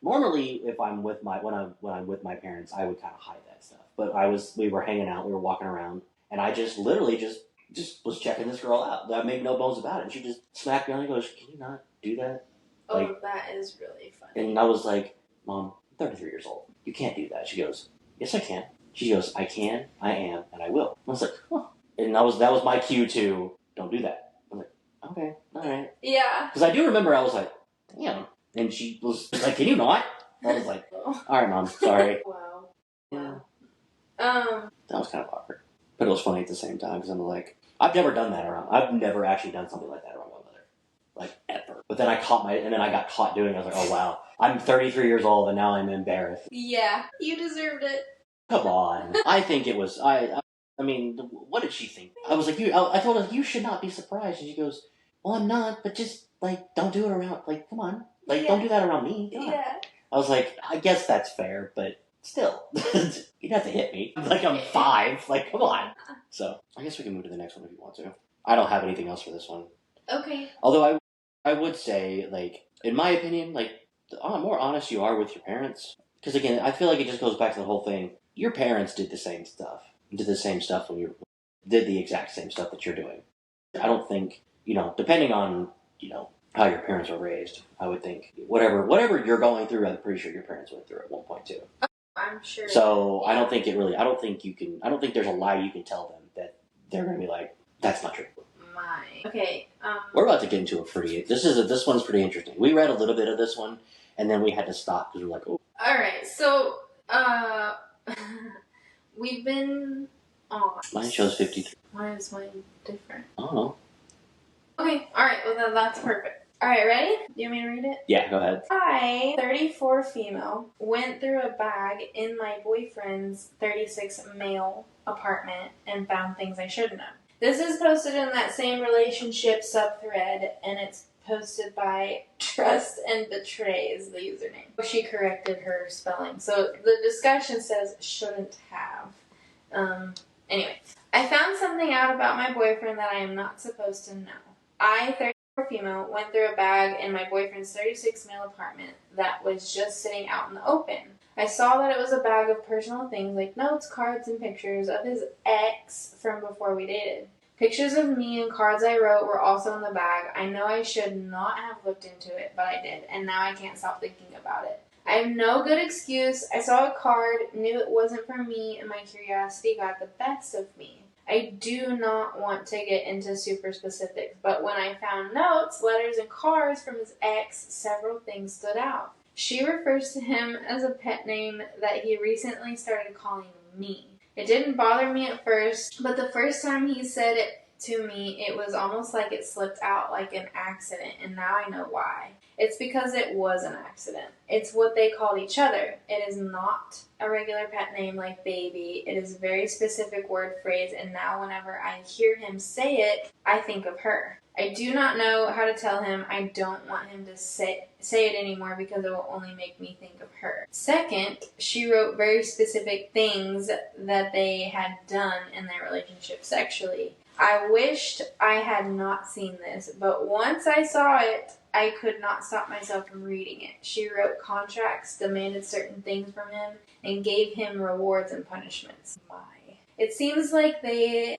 normally if I'm with when I'm with my parents, I would kind of hide that stuff. But we were hanging out, we were walking around, and I just literally just was checking this girl out. I made no bones about it. And she just smacked me on and goes, can you not do that? Oh, that is really funny. And I was like, Mom, I'm 33 years old. You can't do that. She goes, yes, I can. She goes, I can, I am, and I will. I was like, huh. And that was my cue to don't do that. I'm like, okay, all right. Yeah. Because I do remember I was like, damn. And she was like, can you not? I was like, all right, Mom, sorry. Wow. Yeah. That was kind of awkward. But it was funny at the same time because I'm like, I've never done that around. I've never actually done something like that around my mother. Like, ever. But then I got caught doing it. I was like, oh, wow. I'm 33 years old and now I'm embarrassed. Yeah, you deserved it. Come on. I think it was, I mean, what did she think? I was like, I told her, you should not be surprised. And she goes, well, I'm not, but just, like, don't do it around, like, come on. Like, don't do that around me. God. Yeah. I was like, I guess that's fair, but still. You'd have to hit me. Like, I'm 5. Like, come on. So, I guess we can move to the next one if you want to. I don't have anything else for this one. Okay. Although I would say, like, in my opinion, like, the more honest you are with your parents, because, again, I feel like it just goes back to the whole thing. Your parents did the same stuff. Did the same stuff did the exact same stuff that you're doing. I don't think, depending on, how your parents were raised, I would think whatever you're going through, I'm pretty sure your parents went through at one point too. I'm sure. So yeah. I don't think there's a lie you can tell them that they're going to be like, that's not true. Okay. We're about to get into this one's pretty interesting. We read a little bit of this one, and then we had to stop because we're like, oh. All right. So, we've been on. Mine shows 53. Why is mine different? I don't know. Okay. All right. Well, then that's perfect. All right, ready? Do you want me to read it? Yeah, go ahead. I, 34 female, went through a bag in my boyfriend's 36 male apartment and found things I shouldn't have. This is posted in that same relationship subthread, and it's posted by Trust and Betray is the username. She corrected her spelling. So the discussion says shouldn't have. Anyway, I found something out about my boyfriend that I am not supposed to know. I, 34 female, went through a bag in my boyfriend's 36 male apartment that was just sitting out in the open. I saw that it was a bag of personal things like notes, cards, and pictures of his ex from before we dated. Pictures of me and cards I wrote were also in the bag. I know I should not have looked into it, but I did, and now I can't stop thinking about it. I have no good excuse. I saw a card, knew it wasn't for me, and my curiosity got the best of me. I do not want to get into super specifics, but when I found notes, letters, and cards from his ex, several things stood out. She refers to him as a pet name that he recently started calling me. It didn't bother me at first, but the first time he said it to me, it was almost like it slipped out like an accident, and now I know why. It's because it was an accident. It's what they called each other. It is not a regular pet name like baby. It is a very specific word phrase, and now whenever I hear him say it, I think of her. I do not know how to tell him I don't want him to say it anymore because it will only make me think of her. Second, she wrote very specific things that they had done in their relationship sexually. I wished I had not seen this, but once I saw it, I could not stop myself from reading it. She wrote contracts, demanded certain things from him, and gave him rewards and punishments. It seems like they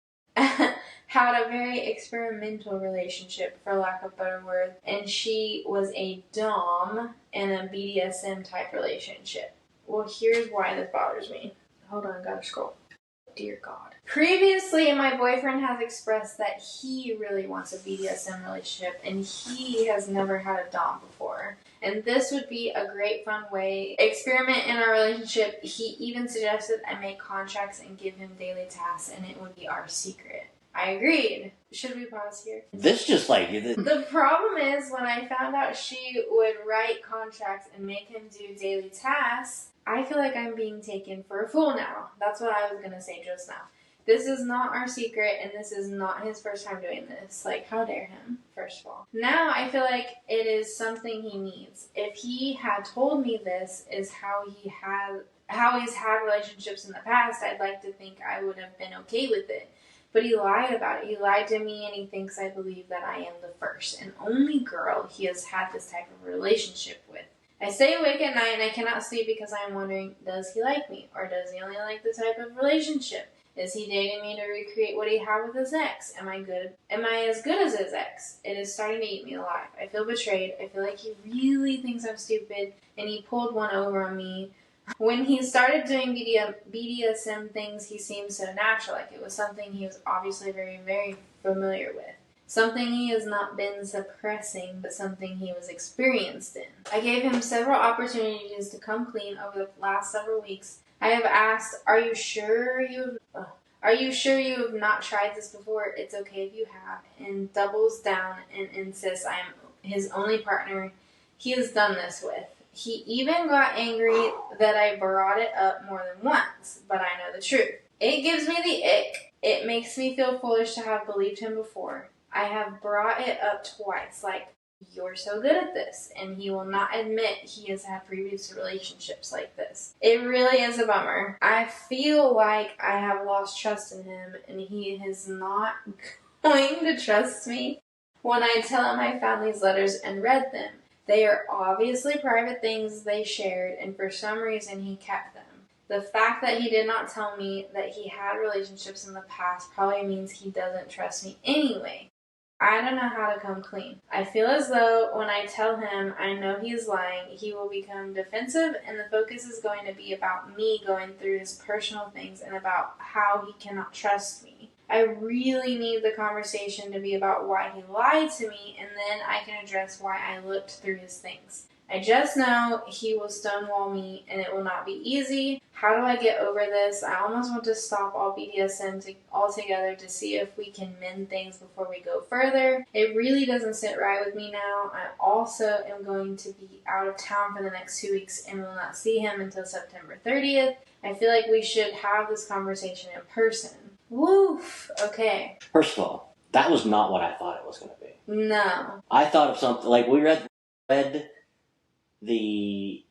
had a very experimental relationship, for lack of a better word, and she was a dom in a BDSM type relationship. Well, here's why this bothers me. Hold on, gotta scroll. Dear God. Previously, my boyfriend has expressed that he really wants a BDSM relationship, and he has never had a dom before. And this would be a great fun way to experiment in our relationship. He even suggested I make contracts and give him daily tasks, and it would be our secret. I agreed. Should we pause here? This just like... The problem is, when I found out she would write contracts and make him do daily tasks, I feel like I'm being taken for a fool now. That's what I was going to say just now. This is not our secret, and this is not his first time doing this. Like, how dare him, first of all. Now I feel like it is something he needs. If he had told me this is how he's had relationships in the past, I'd like to think I would have been okay with it. But he lied about it. He lied to me, and he thinks I believe that I am the first and only girl he has had this type of relationship with. I stay awake at night and I cannot sleep because I am wondering, does he like me? Or does he only like this type of relationship? Is he dating me to recreate what he had with his ex? Am I as good as his ex? It is starting to eat me alive. I feel betrayed. I feel like he really thinks I'm stupid, and he pulled one over on me. When he started doing BDSM things, he seemed so natural, like it was something he was obviously very, very familiar with. Something he has not been suppressing, but something he was experienced in. I gave him several opportunities to come clean over the last several weeks. I have asked, are you sure you have not tried this before? It's okay if you have. And doubles down and insists I am his only partner he has done this with. He even got angry that I brought it up more than once, but I know the truth. It gives me the ick. It makes me feel foolish to have believed him before. I have brought it up twice, like, you're so good at this, and he will not admit he has had previous relationships like this. It really is a bummer. I feel like I have lost trust in him, and he is not going to trust me when I tell him I found these letters and read them. They are obviously private things they shared, and for some reason he kept them. The fact that he did not tell me that he had relationships in the past probably means he doesn't trust me anyway. I don't know how to come clean. I feel as though when I tell him I know he is lying, he will become defensive, and the focus is going to be about me going through his personal things and about how he cannot trust me. I really need the conversation to be about why he lied to me, and then I can address why I looked through his things. I just know he will stonewall me, and it will not be easy. How do I get over this? I almost want to stop all BDSM altogether to see if we can mend things before we go further. It really doesn't sit right with me now. I also am going to be out of town for the next 2 weeks and will not see him until September 30th. I feel like we should have this conversation in person. Woof. Okay. First of all, that was not what I thought it was going to be. No. I thought of something, like, we read the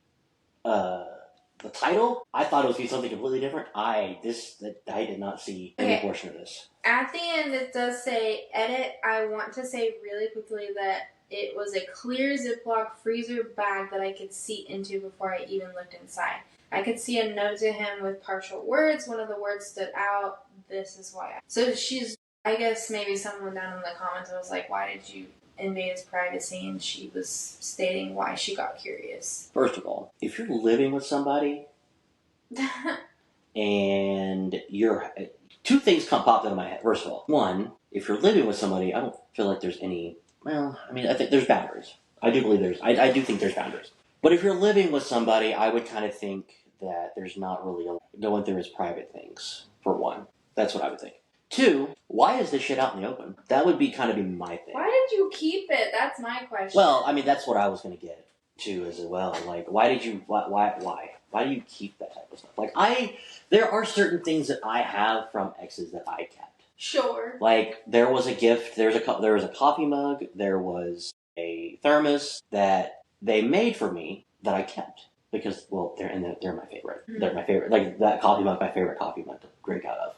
title. I thought it was going to be something completely different. I did not see any portion of this. At the end, it does say, edit. I want to say really quickly that it was a clear Ziploc freezer bag that I could see into before I even looked inside. I could see a note to him with partial words. One of the words stood out. This is why. So I guess maybe someone down in the comments was like, why did you invade his privacy? And she was stating why she got curious. First of all, if you're living with somebody and two things popped into my head. First of all, one, if you're living with somebody, I don't feel like there's any, I think there's boundaries. I do believe I do think there's boundaries. But if you're living with somebody, I would kind of think that there's not really going through his private things, for one. That's what I would think. Two, why is this shit out in the open? That would kind of be my thing. Why did you keep it? That's my question. Well, that's what I was going to get to as well. Like, why do you keep that type of stuff? Like, there are certain things that I have from exes that I kept. Sure. Like, there was a gift, there was a coffee mug, there was a thermos that they made for me that I kept. Because, well, they're my favorite. Mm-hmm. They're my favorite. Like, that coffee mug, my favorite coffee mug to drink out of.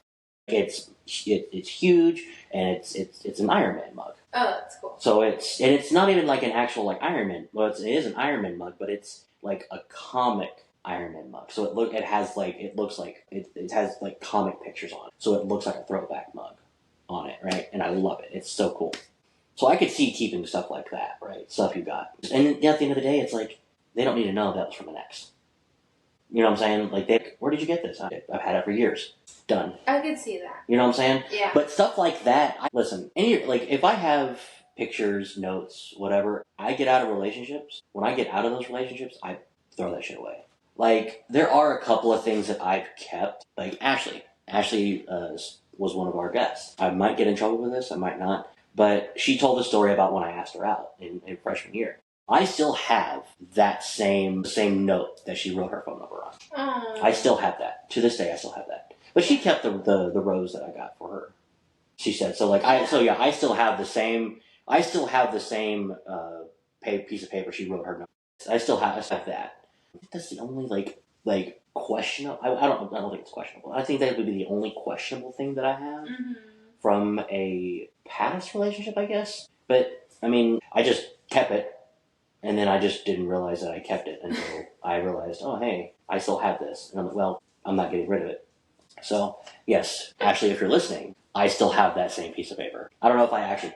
It's huge, and it's an Iron Man mug. Oh, that's cool. So it's not even like an actual like Iron Man. Well, it is an Iron Man mug, but it's like a comic Iron Man mug. So it has like comic pictures on it. So it looks like a throwback mug. on it, right? And I love it. It's so cool. So I could see keeping stuff like that, right? Stuff you got. And at the end of the day, it's like, they don't need to know that was from an ex. You know what I'm saying? Like, where did you get this? I've had it for years. Done. I could see that. You know what I'm saying? Yeah. But stuff like that, listen, if I have pictures, notes, whatever, I get out of relationships. When I get out of those relationships, I throw that shit away. Like, there are a couple of things that I've kept. Like, Ashley. Ashley was one of our guests. I might get in trouble with this, I might not. But she told a story about when I asked her out in freshman year. I still have that same note that she wrote her phone number on. Aww. I still have that. To this day, I still have that. But she kept the rose that I got for her. She said so. I still have the same. I still have the same piece of paper she wrote her note. I still have that. I think that's the only like questionable. I don't think it's questionable. I think that would be the only questionable thing that I have from a past relationship, I guess. But I mean, I just kept it. And then I just didn't realize that I kept it until I realized, oh, hey, I still have this. And I'm like, well, I'm not getting rid of it. So, yes, Ashley, if you're listening, I still have that same piece of paper. I don't know if I actually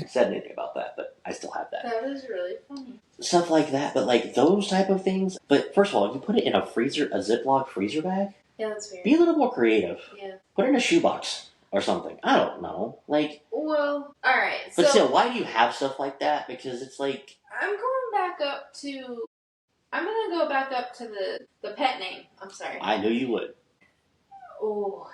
said anything about that, but I still have that. That is really funny. Stuff like that, but like those type of things. But first of all, if you put it in a Ziploc freezer bag, yeah, that's weird. Be a little more creative. Yeah. Put it in a shoebox or something. I don't know. Like, well, all right. But still, why do you have stuff like that? Because it's like, I'm going to go back up to the pet name. I'm sorry. I knew you would. Oh,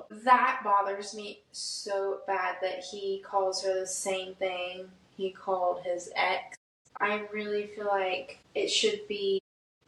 that bothers me so bad that he calls her the same thing he called his ex. I really feel like it should be,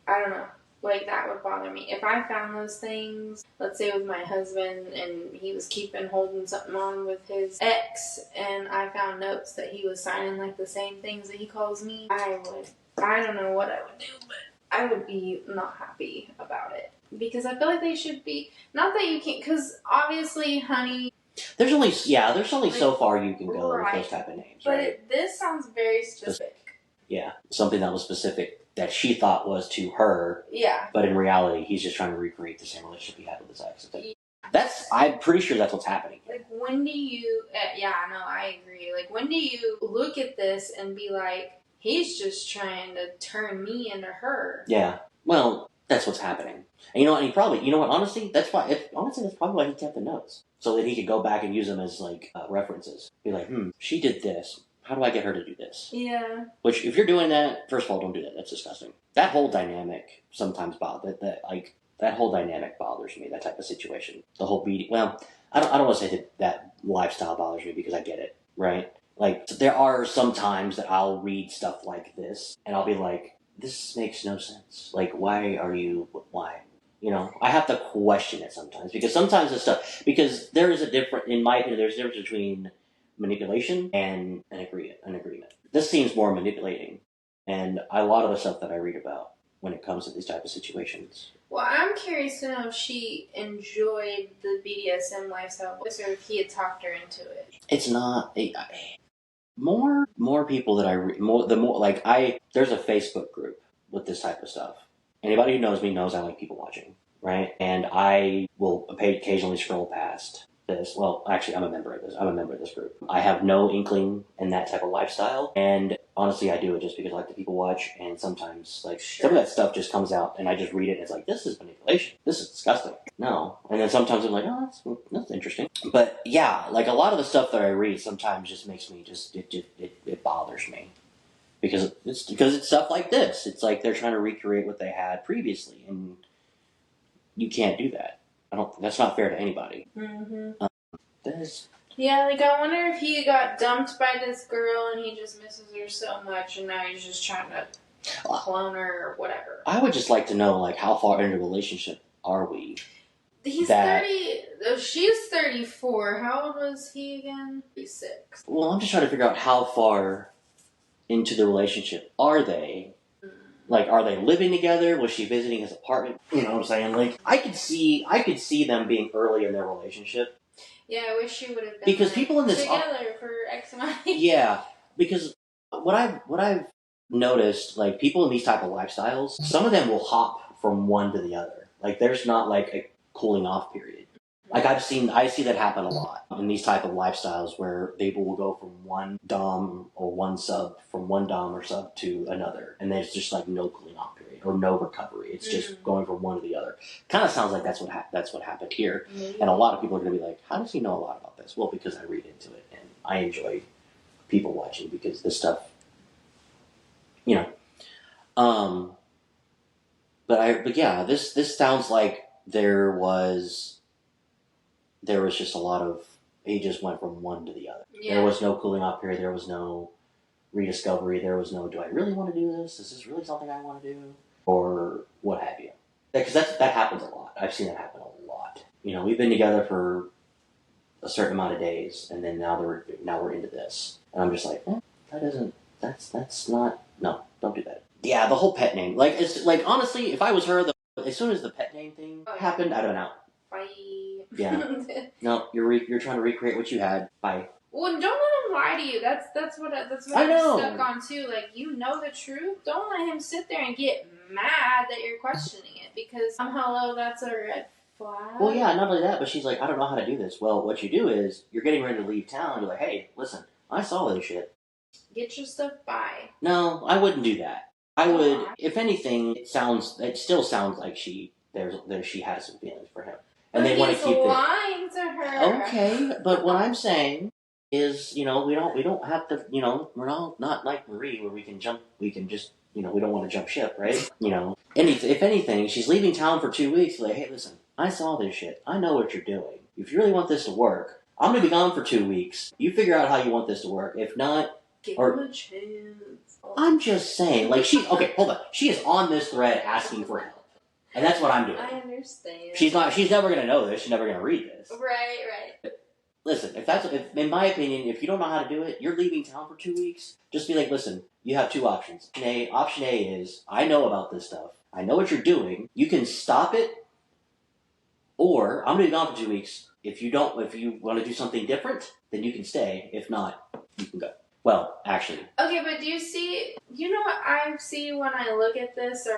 I don't know, like that would bother me. If I found those things, let's say with my husband and he was holding something on with his ex and I found notes that he was signing like the same things that he calls me, I don't know what I would do, but I would be not happy about it. Because I feel like they should be, not that you can't, because obviously, honey. There's only so far you can go with those type of names, right? But this sounds very specific. Yeah, something that was specific that she thought was to her. Yeah. But in reality, he's just trying to recreate the same relationship he had with his ex. I'm pretty sure that's what's happening. Like, when do you, I agree. Like, when do you look at this and be like, he's just trying to turn me into her? Yeah. Well, that's what's happening. And honestly, that's probably why he kept the notes. So that he could go back and use them as, like, references. Be like, she did this. How do I get her to do this? Yeah. Which, if you're doing that, first of all, don't do that. That's disgusting. That whole dynamic sometimes bothers me, that type of situation. The whole beating. Well, I don't want to say that lifestyle bothers me because I get it, right? Like, there are some times that I'll read stuff like this, and I'll be like, this makes no sense. Like, why? You know, I have to question it sometimes, because sometimes because there is in my opinion, there's a difference between manipulation and an agreement. This seems more manipulating, and a lot of the stuff that I read about when it comes to these type of situations. Well, I'm curious to know if she enjoyed the BDSM lifestyle, or if he had talked her into it. It's not. More people that I read, there's a Facebook group with this type of stuff. Anybody who knows me knows I like people watching, right? And I will occasionally scroll past this. Well, actually, I'm a member of this group. I have no inkling in that type of lifestyle, and honestly, I do it just because I like to people watch, and sometimes, some of that stuff just comes out, and I just read it, and it's like, this is manipulation. This is disgusting. No. And then sometimes I'm like, oh, that's interesting. But, yeah, like, a lot of the stuff that I read sometimes just makes me it bothers me. Because it's stuff like this. It's like they're trying to recreate what they had previously, and you can't do that. That's not fair to anybody. Mm-hmm. Yeah, like, I wonder if he got dumped by this girl and he just misses her so much and now he's just trying to clone her or whatever. I would just like to know, like, how far into a relationship are we? He's 30. She's 34. How old was he again? 36. Well, I'm just trying to figure out how far into the relationship are they. Like, are they living together? Was she visiting his apartment? You know what I'm saying? Like, I could see them being early in their relationship. Yeah, I wish she would have been because people in this together for X amount of years. Yeah, because what I've noticed, like, people in these type of lifestyles, some of them will hop from one to the other. Like, there's not like a cooling off period. Like I see that happen a lot in these type of lifestyles where people will go from one dom or one sub, from one dom or sub to another, and there's just like no cooling off period or no recovery. It's just going from one to the other. Kind of sounds like that's what happened here, and a lot of people are going to be like, "How does he know a lot about this?" Well, because I read into it and I enjoy people watching because this stuff, you know. But yeah, this sounds like there was just a lot of, he just went from one to the other. Yeah. There was no cooling off period. There was no rediscovery. There was no, do I really want to do this? Is this really something I want to do? Or what have you? Because that happens a lot. I've seen that happen a lot. You know, we've been together for a certain amount of days, and then now we're into this. And I'm just like, that's not, no, don't do that. Yeah, the whole pet name. Like, it's like, honestly, if I was her, as soon as the pet name thing happened, I'd have been out. Bye. Yeah. No, you're trying to recreate what you had. Bye. Well, don't let him lie to you. That's what I'm stuck on too. Like, you know the truth. Don't let him sit there and get mad that you're questioning it because hello, that's a red flag. Well, yeah, not only that, but she's like, I don't know how to do this. Well, what you do is you're getting ready to leave town. You're like, hey, listen, I saw this shit. Get your stuff by. No, I wouldn't do that. I would, if anything, it still sounds like she has some feelings for him. And they want to keep lying to her. Okay, but what I'm saying is, you know, we don't have to, you know, we're not like Marie where we can just, you know, we don't want to jump ship, right? You know, if anything, she's leaving town for 2 weeks. Like, hey, listen, I saw this shit. I know what you're doing. If you really want this to work, I'm gonna be gone for 2 weeks. You figure out how you want this to work. If not, give him a chance. I'm just saying, like, hold on. She is on this thread asking for help. And that's what I'm doing. I understand. She's never going to know this. She's never going to read this. Right. Listen, if in my opinion, if you don't know how to do it, you're leaving town for 2 weeks, just be like, listen, you have two options. Option A is, I know about this stuff. I know what you're doing. You can stop it, or I'm going to be gone for 2 weeks. If you want to do something different, then you can stay. If not, you can go. Well, actually. Okay, but you know what I see when I look at this, or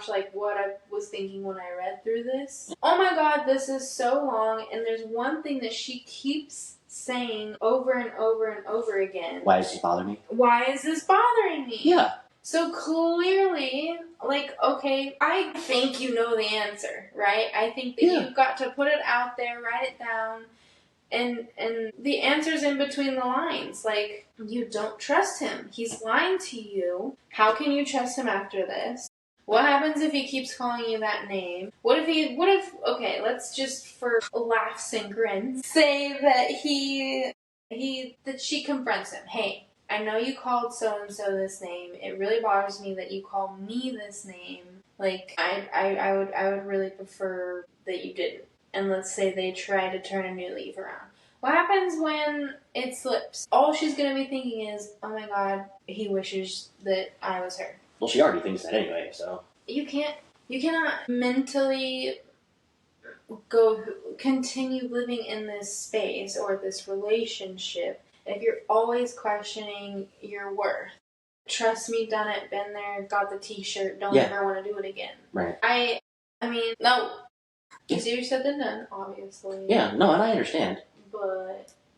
/ like what I was thinking when I read through this? Oh my god, this is so long, and there's one thing that she keeps saying over and over and over again. Why does this bother me? Why is this bothering me? Yeah. So clearly, like, okay, I think you know the answer, right? I think that you've got to put it out there, write it down. And the answer's in between the lines. Like, you don't trust him. He's lying to you. How can you trust him after this? What happens if he keeps calling you that name? What if, okay, let's just for laughs and grins, say that that she confronts him. Hey, I know you called so-and-so this name. It really bothers me that you call me this name. Like, I would really prefer that you didn't. And let's say they try to turn a new leaf around. What happens when it slips? All she's going to be thinking is, oh my god, he wishes that I was her. Well, she already thinks that anyway, so. You cannot mentally continue living in this space or this relationship if you're always questioning your worth. Trust me, done it, been there, got the t-shirt, don't ever want to do it again. Right. I mean, no. Easier said than done, obviously. Yeah, no, and I understand.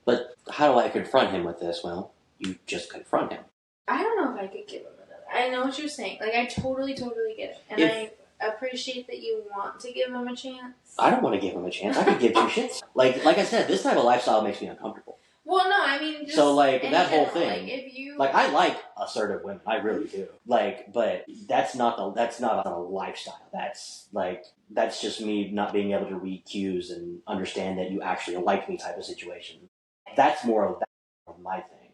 But how do I confront him with this? Well, you just confront him. I don't know if I could give him another. I know what you're saying. Like, I totally get it. And I appreciate that you want to give him a chance. I don't want to give him a chance. I could give two shits. Like I said, this type of lifestyle makes me uncomfortable. Well, no, I mean, just so like that whole thing. Like, if you I like assertive women, I really do. Like, but that's not a lifestyle. That's just me not being able to read cues and understand that you actually like me type of situation. That's more of my thing.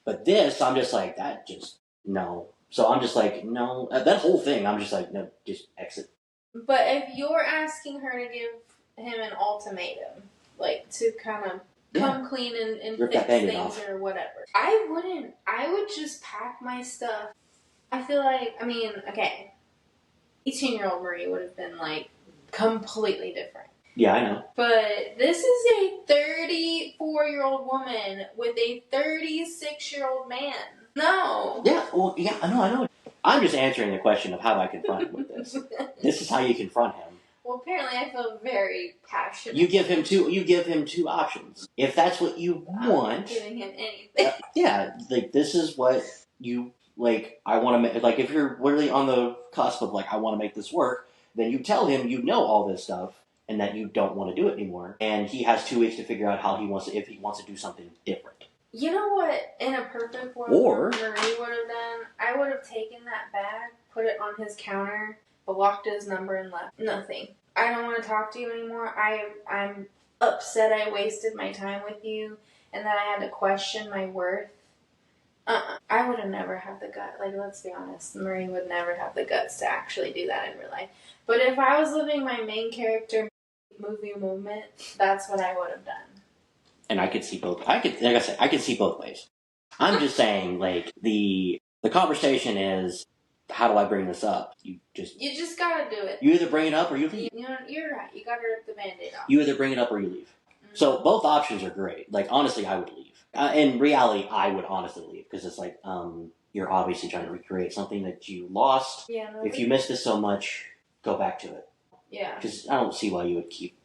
But this, I'm just like that. Just no. So I'm just like no. That whole thing, I'm just like no. Just exit. But if you're asking her to give him an ultimatum, like to kind of come clean and fix things off. Or whatever. I wouldn't. I would just pack my stuff. I feel like, I mean, okay, 18-year-old Marie would have been like completely different. Yeah, I know. But this is a 34-year-old woman with a 36-year-old man. No. Yeah, well, yeah, I know. I'm just answering the question of how I confront him with this. This is how you confront him. Well, apparently I feel very passionate. You give him two options. If that's what you want. I'm not giving him anything. Yeah, like, this is what you, like, I want to make, like, if you're literally on the cusp of, like, I want to make this work, then you tell him you know all this stuff and that you don't want to do it anymore. And he has 2 weeks to figure out how he wants to, if he wants to do something different. You know what, in a perfect world, Marie would have done? I would have taken that bag, put it on his counter, blocked his number, and left. Nothing. I don't want to talk to you anymore. I'm upset I wasted my time with you and that I had to question my worth. I would have never had the gut. Like, let's be honest. Marie would never have the guts to actually do that in real life. But if I was living my main character movie moment, that's what I would have done. And I could see both. Like I said, I could see both ways. I'm just saying, like, the conversation is, how do I bring this up? You just gotta do it. You either bring it up or you leave. You know, you're right. You gotta rip the Band-Aid off. You either bring it up or you leave. Mm-hmm. So both options are great. Like, honestly, I would leave. In reality, I would honestly leave because it's like, you're obviously trying to recreate something that you lost. Yeah. No, if you missed it so much, go back to it. Yeah. Because I don't see why you would keep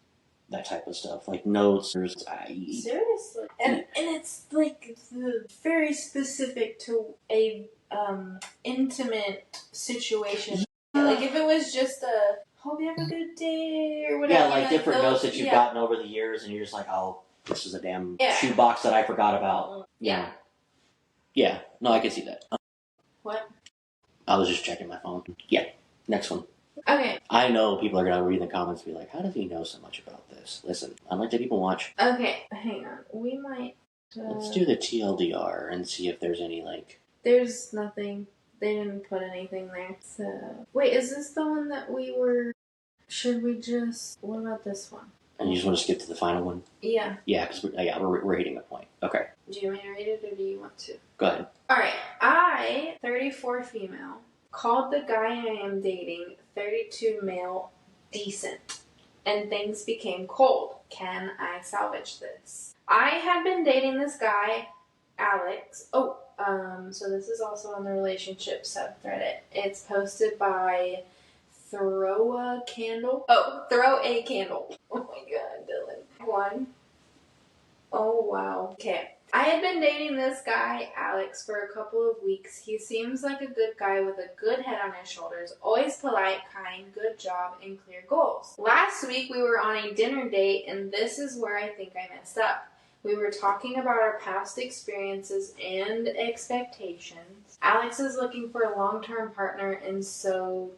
that type of stuff, like notes or seriously. And it's like very specific to a intimate situation. Yeah. Like if it was just a hope you have a good day or whatever. Yeah, like different notes that you've gotten over the years, and you're just like, oh, this is a damn shoebox that I forgot about. Yeah. Yeah. No, I can see that. What? I was just checking my phone. Yeah. Next one. Okay. I know people are going to read the comments and be like, how does he know so much about this? Listen, I like that people watch. Okay, hang on. We might... Let's do the TLDR and see if there's any, like... There's nothing. They didn't put anything there. So... Wait, is this the one that we were... Should we just... What about this one? And you just want to skip to the final one? Yeah. Yeah, because we're hitting a point. Okay. Do you want me to read it or do you want to? Go ahead. Alright. I, 34 female, called the guy I am dating, 32 male, decent. And things became cold. Can I salvage this? I had been dating this guy, Alex. Oh, so this is also on the relationship subreddit. It's posted by Throw a Candle. Oh, Throw a Candle. Oh my god, Dylan. One. Oh wow. Okay. I had been dating this guy, Alex, for a couple of weeks. He seems like a good guy with a good head on his shoulders, always polite, kind, good job, and clear goals. Last week we were on a dinner date, and this is where I think I messed up. We were talking about our past experiences and expectations. Alex is looking for a long-term partner, and so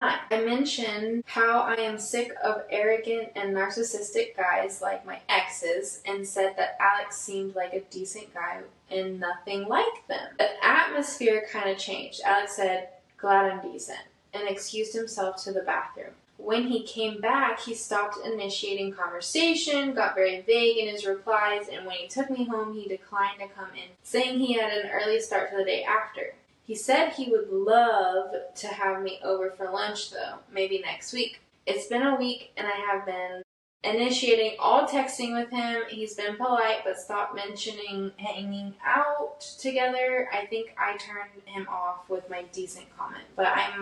I mentioned how I am sick of arrogant and narcissistic guys like my exes and said that Alex seemed like a decent guy and nothing like them. The atmosphere kind of changed. Alex said, "Glad I'm decent," and excused himself to the bathroom. When he came back, he stopped initiating conversation, got very vague in his replies, and when he took me home, he declined to come in, saying he had an early start to the day after. He said he would love to have me over for lunch, though, maybe next week. It's been a week, and I have been initiating all texting with him. He's been polite, but stopped mentioning hanging out together. I think I turned him off with my decent comment, but I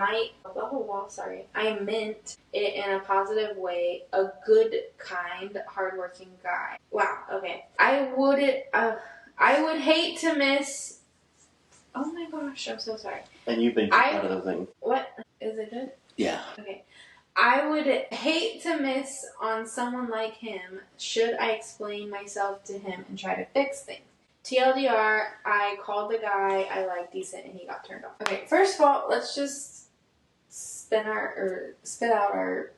meant it in a positive way. A good, kind, hardworking guy. Wow, okay. I would hate to miss... Oh my gosh, I'm so sorry. And you've been out of the thing. What? Is it good? Yeah. Okay. I would hate to miss on someone like him should I explain myself to him and try to fix things. TLDR, I called the guy I like decent and he got turned off. Okay, first of all, let's just spit out our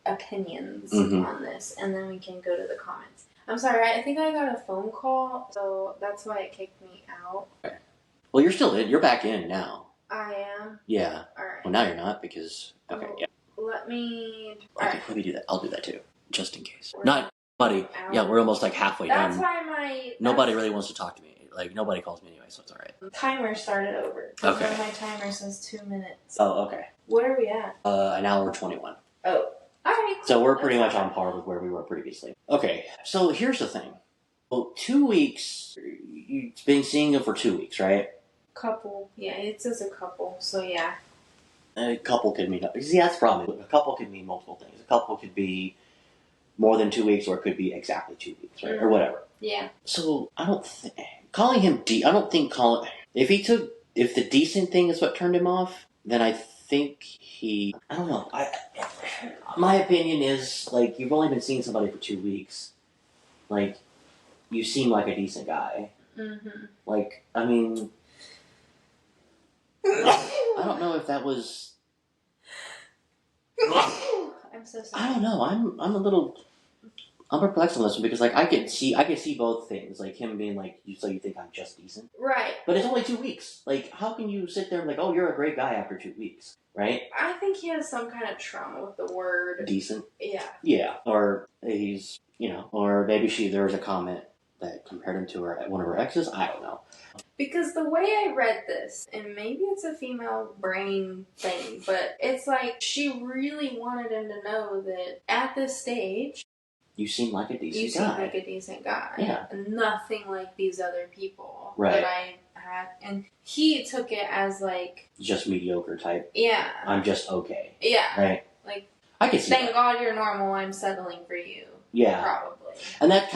opinions on this and then we can go to the comments. I'm sorry, I think I got a phone call, so that's why it kicked me out. Okay. Well, you're still in. You're back in now. I am? Yeah. Alright. Well, now you're not because... Okay, yeah. Let me... Okay, let me do that. I'll do that too, just in case. Not buddy. Yeah, we're almost like halfway done. That's why nobody really wants to talk to me. Like, nobody calls me anyway, so it's alright. Timer started over. Okay. My timer says 2 minutes. Oh, okay. What are we at? An hour 21. Oh. Alright. So we're pretty much on par with where we were previously. Okay, so here's the thing. Well, 2 weeks... You've been seeing him for 2 weeks, right? Couple. Yeah, it says a couple, so yeah. A couple could mean... See, that's the problem. A couple could mean multiple things. A couple could be more than 2 weeks, or it could be exactly 2 weeks, right? Or whatever. Yeah. So, I don't think... Calling him... I don't think calling... If the decent thing is what turned him off, then I think he... I don't know. My opinion is, like, you've only been seeing somebody for 2 weeks. Like, you seem like a decent guy. Mm-hmm. Like, I mean... I don't know if that was... I'm so sorry. I don't know. I'm a little... I'm perplexed on this one because, like, I could see both things. Like, him being like, so you think I'm just decent? Right. But it's only 2 weeks. Like, how can you sit there and like, oh, you're a great guy after 2 weeks, right? I think he has some kind of trauma with the word... Decent? Yeah. Yeah. Or he's, or maybe there was a comment that compared him to one of her exes. I don't know. Because the way I read this, and maybe it's a female brain thing, but it's like she really wanted him to know that at this stage... You seem like a decent guy. You seem like a decent guy. Yeah. Nothing like these other people right. that I had. And he took it as like... Just mediocre type. Yeah. I'm just okay. Yeah. Right. Like, I can see thank that. God you're normal, I'm settling for you. Yeah. Probably. And that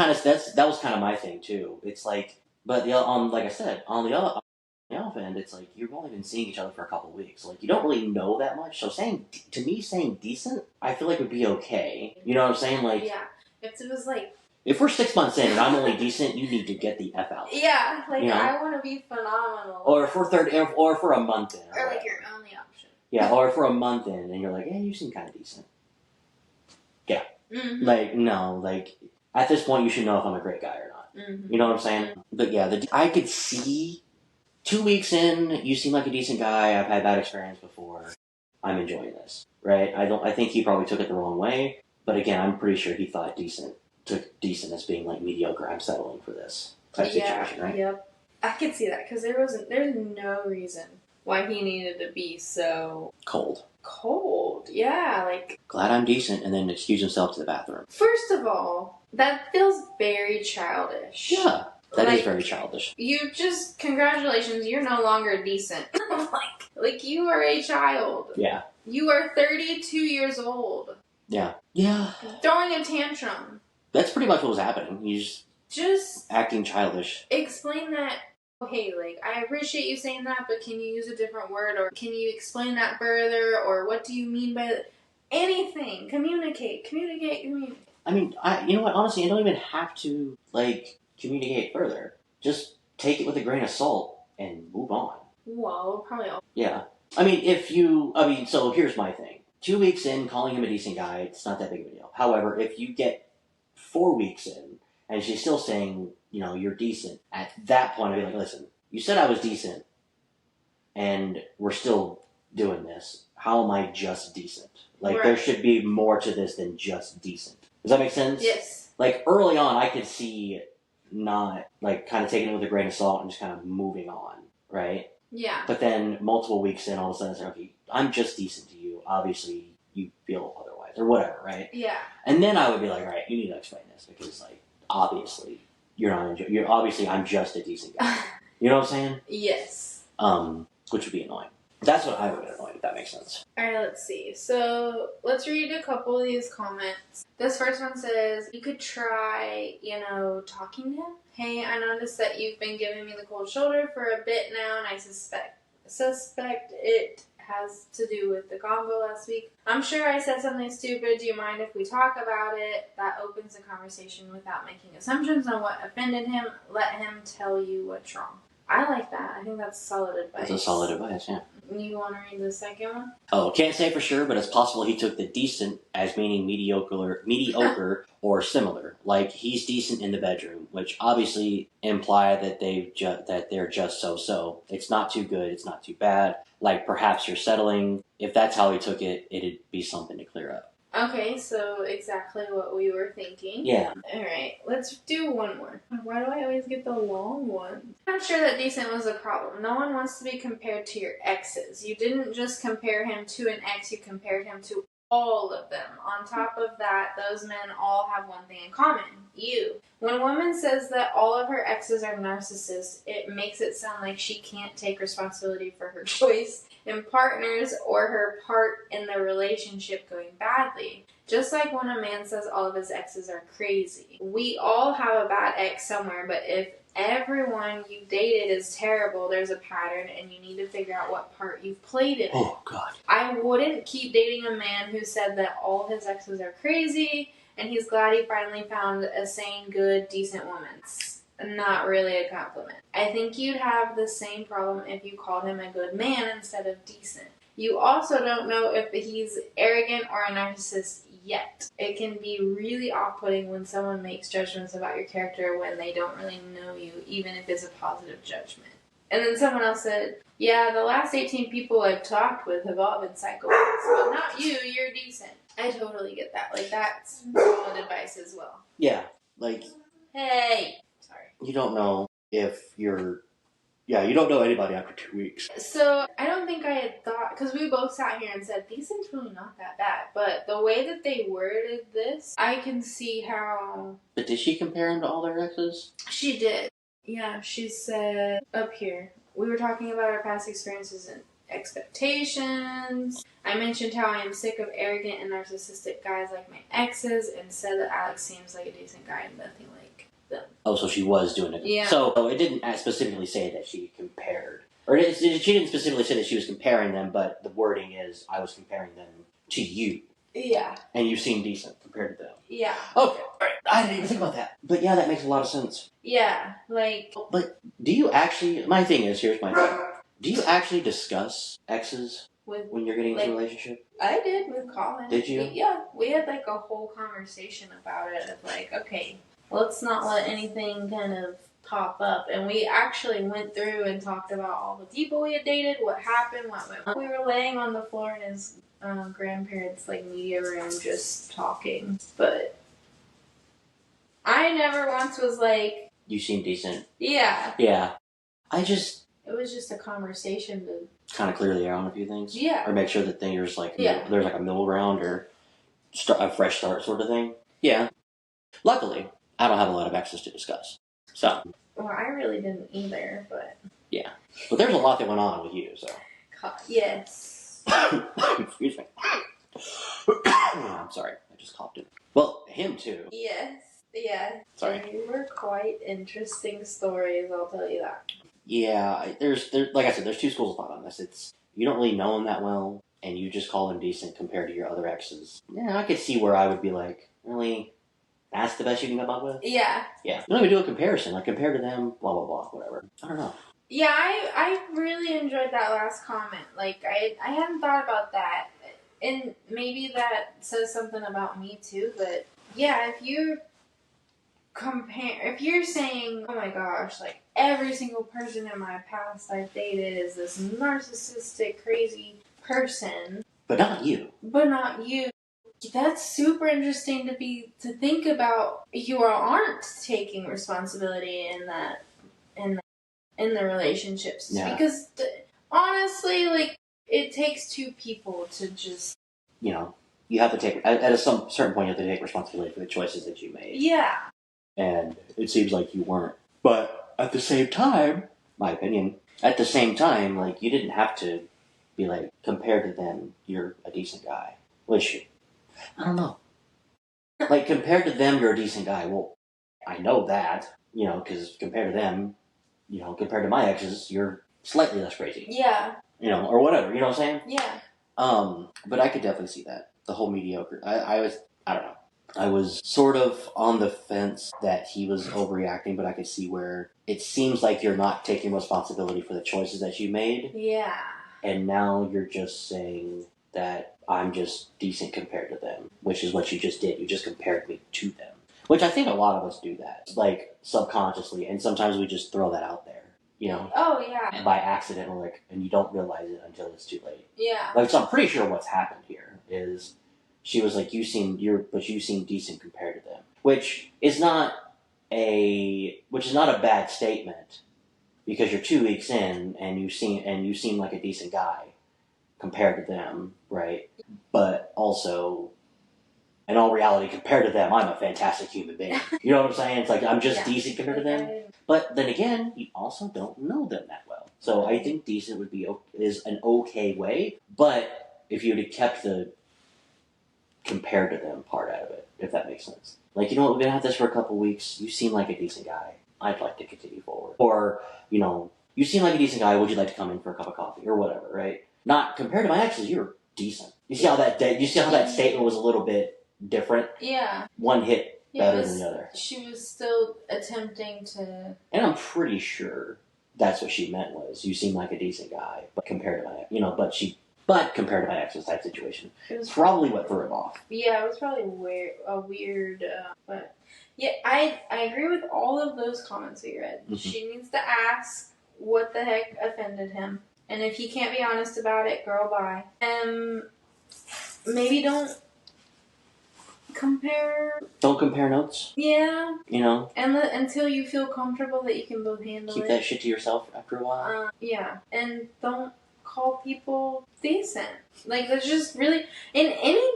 was kind of my thing too. It's like, but like I said, on the other end, it's like you've only been seeing each other for a couple of weeks. Like you don't really know that much. So saying decent, I feel like would be okay. You know what I'm saying? Like, yeah. If it was like, if we're 6 months in and I'm only decent, you need to get the F out. Yeah, like I want to be phenomenal. Or if we're or for a month in. Or like your only option. Yeah, or for a month in and you're like, yeah, you seem kind of decent. Yeah. Mm-hmm. Like, no, like, at this point you should know if I'm a great guy or not. Mm-hmm. You know what I'm saying? Mm-hmm. But yeah, I could see 2 weeks in, you seem like a decent guy, I've had bad experience before, I'm enjoying this, right? I think he probably took it the wrong way, but again, I'm pretty sure he thought took decent as being like mediocre, I'm settling for this type situation, right? Yep. I could see that, because there's no reason why he needed to be so... Cold, yeah, like... Glad I'm decent, and then excuse himself to the bathroom. First of all, that feels very childish. Yeah. That is very childish. You just, congratulations, you're no longer decent. like, you are a child. Yeah. You are 32 years old. Yeah. Yeah. Throwing a tantrum. That's pretty much what was happening. He's just acting childish. Explain that, hey, like, I appreciate you saying that, but can you use a different word? Or can you explain that further? Or what do you mean by that? Anything. Communicate. I mean, you know what, honestly, I don't even have to, like... communicate further. Just take it with a grain of salt and move on. Well, probably all. Yeah. So here's my thing. 2 weeks in, calling him a decent guy, it's not that big of a deal. However, if you get 4 weeks in, and she's still saying, you're decent, at that point I'd be like, listen, you said I was decent, and we're still doing this. How am I just decent? Like, right. There should be more to this than just decent. Does that make sense? Yes. Like, early on, I could see... not, like, kind of taking it with a grain of salt and just kind of moving on, right? Yeah. But then, multiple weeks in, all of a sudden, it's like, okay, I'm just decent to you. Obviously, you feel otherwise, or whatever, right? Yeah. And then I would be like, all right, you need to explain this, because, like, obviously, obviously, I'm just a decent guy. You know what I'm saying? Yes. Which would be annoying. That's what I would get annoyed, if that makes sense. Alright, let's see. So, let's read a couple of these comments. This first one says, you could try, talking to him. Hey, I noticed that you've been giving me the cold shoulder for a bit now, and I suspect it has to do with the combo last week. I'm sure I said something stupid. Do you mind if we talk about it? That opens the conversation without making assumptions on what offended him. Let him tell you what's wrong. I like that. I think that's solid advice. That's a solid advice, yeah. You want to read the second one? Oh, can't say for sure, but it's possible he took the decent as meaning mediocre or similar. Like, he's decent in the bedroom, which obviously imply that they're just so-so. It's not too good, it's not too bad. Like, perhaps you're settling. If that's how he took it, it'd be something to clear up. Okay, so exactly what we were thinking. Yeah. Alright, let's do one more. Why do I always get the long one? I'm not sure that decent was a problem. No one wants to be compared to your exes. You didn't just compare him to an ex, you compared him to All of them. On top of that, those men all have one thing in common. You. When a woman says that all of her exes are narcissists, it makes it sound like she can't take responsibility for her choice in partners or her part in the relationship going badly. Just like when a man says all of his exes are crazy. We all have a bad ex somewhere, but if everyone you dated is terrible, there's a pattern, and you need to figure out what part you've played in it. Oh, God. I wouldn't keep dating a man who said that all his exes are crazy, and he's glad he finally found a sane, good, decent woman. It's not really a compliment. I think you'd have the same problem if you called him a good man instead of decent. You also don't know if he's arrogant or a narcissist yet. It can be really off-putting when someone makes judgments about your character when they don't really know you, even if it's a positive judgment. And then someone else said, yeah, the last 18 people I've talked with have all been psychopaths, but not you, you're decent. I totally get that. Like, that's solid advice as well. Yeah, like... Hey! Sorry. You don't know if you're... Yeah, you don't know anybody after 2 weeks. So, I don't think I had thought... Because we both sat here and said, these things really not that bad. But the way that they worded this, I can see how... But did she compare him to all their exes? She did. Yeah, she said up here, we were talking about our past experiences and expectations. I mentioned how I am sick of arrogant and narcissistic guys like my exes and said that Alex seems like a decent guy and nothing like them. Oh, so she was doing it. Yeah. So it didn't specifically say that she compared. Or she didn't specifically say that she was comparing them, but the wording is, I was comparing them to you. Yeah. And you seem decent compared to them. Yeah. Okay. Alright. I didn't even think about that. But yeah, that makes a lot of sense. Yeah. Like... But do you actually... My thing is, here's my thing. Do you actually discuss exes when you're getting into a relationship? I did with Colin. Did you? Yeah. We had like a whole conversation about it of like, okay, let's not let anything kind of pop up. And we actually went through and talked about all the people we had dated, what happened, what went on. We were laying on the floor in his grandparents' like media room just talking. But I never once was like... You seem decent. Yeah. Yeah. It was just a conversation to... kind of clear the air on a few things. Yeah. Or make sure that there's like... Yeah. There's like a middle ground or a fresh start sort of thing. Yeah. Luckily, I don't have a lot of exes to discuss. So... Well, I really didn't either, but... Yeah. But there's a lot that went on with you, so... Yes. Excuse me. I'm sorry. I just coughed it. Well, him too. Yes. Yeah. Sorry. They were quite interesting stories, I'll tell you that. Yeah, there's like I said, there's two schools of thought on this. It's you don't really know him that well, and you just call him decent compared to your other exes. Yeah, I could see where I would be like, really? That's the best you can come up with? Yeah. Yeah. You don't even do a comparison, like compared to them, blah, blah, blah, whatever. I don't know. Yeah, I really enjoyed that last comment. Like, I hadn't thought about that. And maybe that says something about me too, but yeah, if you're saying, oh my gosh, like every single person in my past I've dated is this narcissistic, crazy person. But not you. That's super interesting to think about. You aren't taking responsibility in the relationships. Yeah. Because honestly, like, it takes two people to just... You know, you have to take... At a certain point, you have to take responsibility for the choices that you made. Yeah. And it seems like you weren't. But at the same time, my opinion, at the same time, like, you didn't have to be like, compared to them, you're a decent guy. Which, I don't know. Like, compared to them, you're a decent guy. Well, I know that, you know, because compared to them, you know, compared to my exes, you're slightly less crazy. Yeah. You know, or whatever, you know what I'm saying? Yeah. But I could definitely see that. The whole mediocre. I don't know. I was sort of on the fence that he was overreacting, but I could see where it seems like you're not taking responsibility for the choices that you made. Yeah. And now you're just saying that I'm just decent compared to them, which is what you just did. You just compared me to them. Which I think a lot of us do that, like, subconsciously, and sometimes we just throw that out there, you know? Oh, yeah. By accident, or like, and you don't realize it until it's too late. Yeah. Like, so I'm pretty sure what's happened here is she was like, you seem decent compared to them. Which is not a bad statement, because you're 2 weeks in and you seem like a decent guy. compared to them, right? But also, in all reality, compared to them, I'm a fantastic human being. You know what I'm saying? It's like I'm just decent compared to them. But then again, you also don't know them that well. So I think decent is an okay way. But if you'd have kept the compared to them part out of it, if that makes sense. Like, you know what, we've been at this for a couple weeks. You seem like a decent guy. I'd like to continue forward. Or, you know, you seem like a decent guy. Would you like to come in for a cup of coffee or whatever, right? Not compared to my exes. You're decent. You see how that statement was a little bit different? Yeah. One hit better than the other. She was still attempting to... And I'm pretty sure that's what she meant was, you seem like a decent guy, but compared to my, but compared to my ex's type situation. It was probably what threw him off. Yeah, it was probably weird, but... Yeah, I agree with all of those comments we read. Mm-hmm. She needs to ask what the heck offended him. And if he can't be honest about it, girl, bye. Maybe don't compare notes. Yeah. You know? And until you feel comfortable that you can both handle Keep that shit to yourself after a while. Yeah. And don't call people decent. Like, that's just really... In any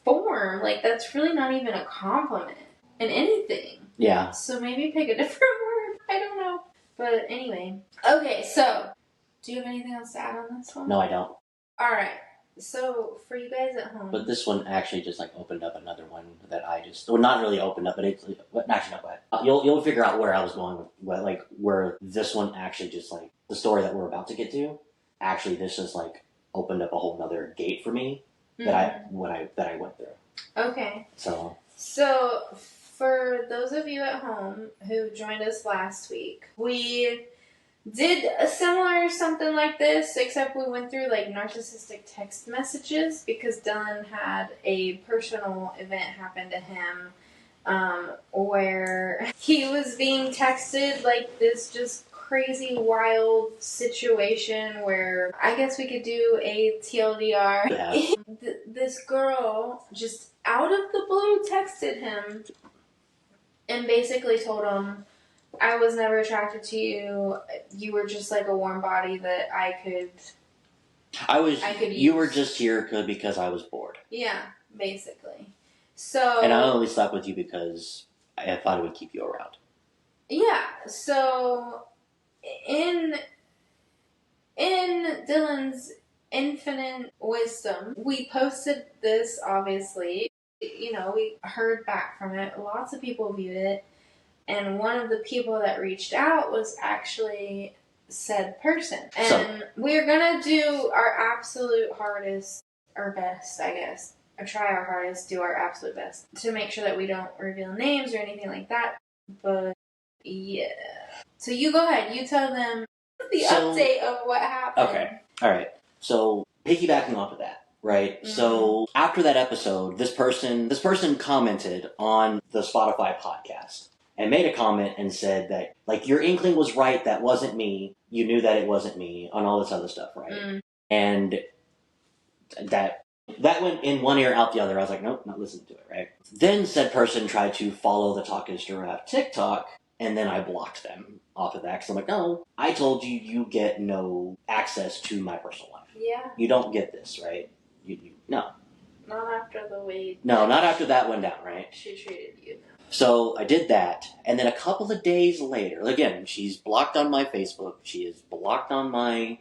form, like, that's really not even a compliment. In anything. Yeah. So maybe pick a different word. I don't know. But anyway. Okay, so... Do you have anything else to add on this one? No, I don't. Alright. So, for you guys at home... But this one actually just, like, opened up another one that I just... Well, not really opened up, but it's... Actually, no, go ahead. You'll figure out where I was going with, like, where this one actually just, like... The story that we're about to get to, actually, this just, like, opened up a whole nother gate for me that I went through. Okay. So, for those of you at home who joined us last week, we did a similar something like this, except we went through like narcissistic text messages because Dylan had a personal event happen to him where he was being texted like this just crazy wild situation where I guess we could do a TLDR. Yeah. This girl just out of the blue texted him and basically told him, I was never attracted to you. You were just like a warm body that I could use. You were just here because I was bored. Yeah, basically. So. And I only slept with you because I thought it would keep you around. Yeah, so in Dylan's infinite wisdom, we posted this, obviously. You know, we heard back from it. Lots of people viewed it. And one of the people that reached out was actually said person. And we're going to do our absolute hardest, or best, I guess. Or try our hardest, do our absolute best. To make sure that we don't reveal names or anything like that. But, yeah. So you go ahead. You tell them the update of what happened. Okay. All right. So, piggybacking off of that. Right. Mm-hmm. So after that episode, this person commented on the Spotify podcast and made a comment and said that, like, your inkling was right. That wasn't me. You knew that it wasn't me on all this other stuff. Right. Mm. And that went in one ear out the other. I was like, nope, not listening to it. Right. Then said person tried to follow the Talk is Giraffe TikTok. And then I blocked them off of that because I'm like, no, I told you, you get no access to my personal life. Yeah. You don't get this, right? No. Not after the way... No, not after that went down, right? She treated you. No. So I did that, and then a couple of days later, again, she's blocked on my Facebook, she is blocked on my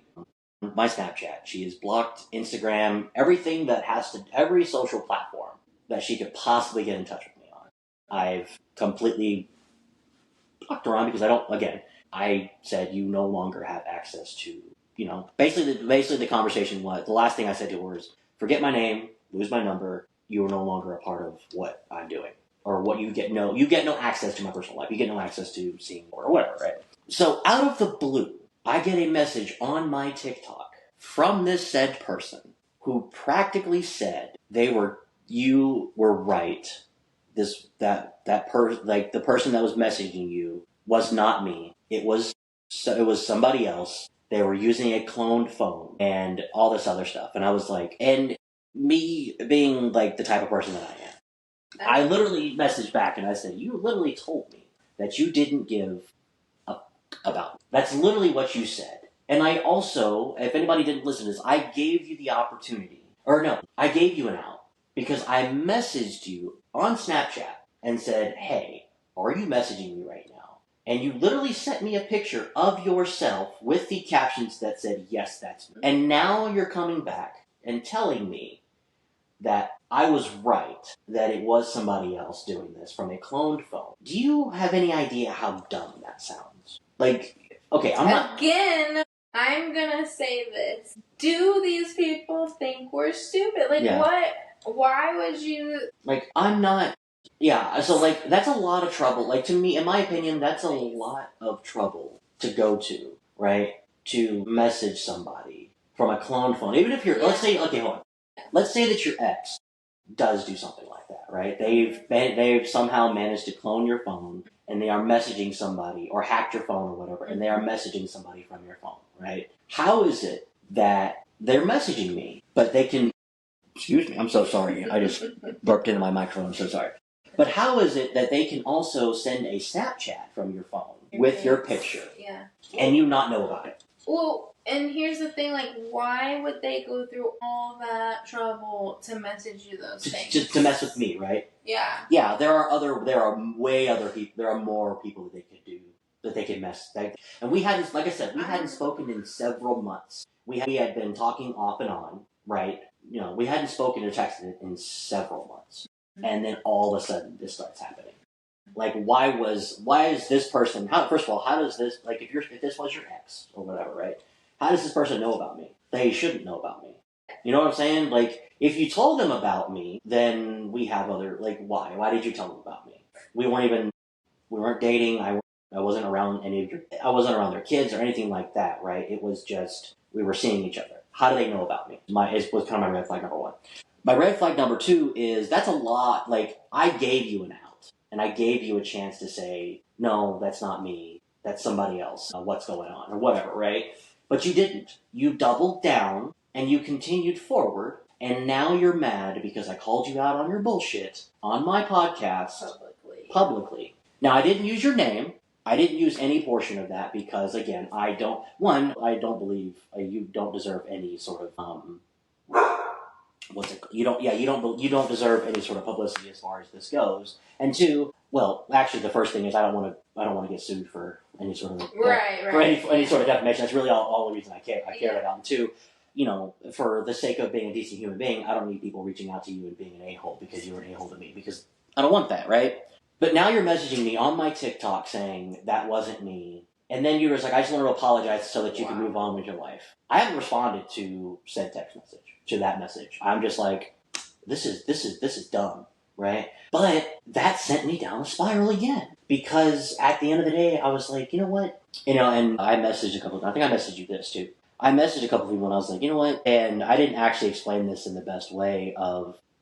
Snapchat, she is blocked Instagram, everything that every social platform that she could possibly get in touch with me on. I've completely blocked her on because I said you no longer have access to, basically the conversation was, the last thing I said to her was, forget my name, lose my number, you are no longer a part of what I'm doing. Or what you get no access to my personal life. You get no access to seeing or whatever, right? So out of the blue, I get a message on my TikTok from this said person who practically said you were right. The person that was messaging you was not me. It was somebody else. They were using a cloned phone and all this other stuff. And I was like, and me being like the type of person that I am, I literally messaged back and I said, you literally told me that you didn't give about me. That's literally what you said. And I also, if anybody didn't listen to this, I gave you the opportunity, or no, I gave you an out because I messaged you on Snapchat and said, hey, are you messaging me right now? And you literally sent me a picture of yourself with the captions that said, yes, that's me. And now you're coming back and telling me that I was right, that it was somebody else doing this from a cloned phone. Do you have any idea how dumb that sounds? Like, okay, I'm not... Again, I'm gonna say this. Do these people think we're stupid? Like, what? Why would you... Like, I'm not... Yeah, so, like, that's a lot of trouble. Like, to me, in my opinion, that's a lot of trouble to go to, right? To message somebody from a cloned phone. Even if you're... Let's say... Okay, hold on. Let's say that your ex does do something like that, right? They've somehow managed to clone your phone, and they are messaging somebody, or hacked your phone or whatever, and they are messaging somebody from your phone, right? How is it that they're messaging me, but they can... Excuse me, I'm so sorry. I just burped into my microphone, I'm so sorry. But how is it that they can also send a Snapchat from your phone with your picture, and you not know about it? Well, and here's the thing, like, why would they go through all that trouble to message you those things? Just to mess with me, right? Yeah. Yeah, there are more people that they could do, that they could mess. And we hadn't, like I said, we hadn't spoken in several months. We had been talking off and on, right? You know, we hadn't spoken or texted in several months. And then all of a sudden, this starts happening. Like, why is this person, first of all, how does this, like, if this was your ex, or whatever, right? How does this person know about me? They shouldn't know about me. You know what I'm saying? Like, if you told them about me, then we have other, like, why? Why did you tell them about me? We weren't dating, I wasn't around I wasn't around their kids or anything like that, right? It was just, we were seeing each other. How do they know about me? It was kind of my red flag number one. My red flag number two is, that's a lot, like, I gave you an out, and I gave you a chance to say, no, that's not me, that's somebody else, what's going on, or whatever, right? But you didn't. You doubled down, and you continued forward, and now you're mad because I called you out on your bullshit on my podcast publicly. Now, I didn't use your name. I didn't use any portion of that because, again, I don't believe you don't deserve any sort of you don't deserve any sort of publicity as far as this goes. And two, well, actually, the first thing is I don't want to get sued for any sort of for any sort of defamation. That's really all the reason I care about. And two, you know, for the sake of being a decent human being, I don't need people reaching out to you and being an a-hole because you're an a-hole to me, because I don't want that, right? But now you're messaging me on my TikTok saying that wasn't me. And then you were like, I just want to apologize so that you can move on with your life. I haven't responded to said text message, to that message. I'm just like, this is dumb, right? But that sent me down a spiral again. Because at the end of the day, I was like, you know what? You know, and I messaged I think I messaged you this too. I messaged a couple people and I was like, you know what? And I didn't actually explain this in the best way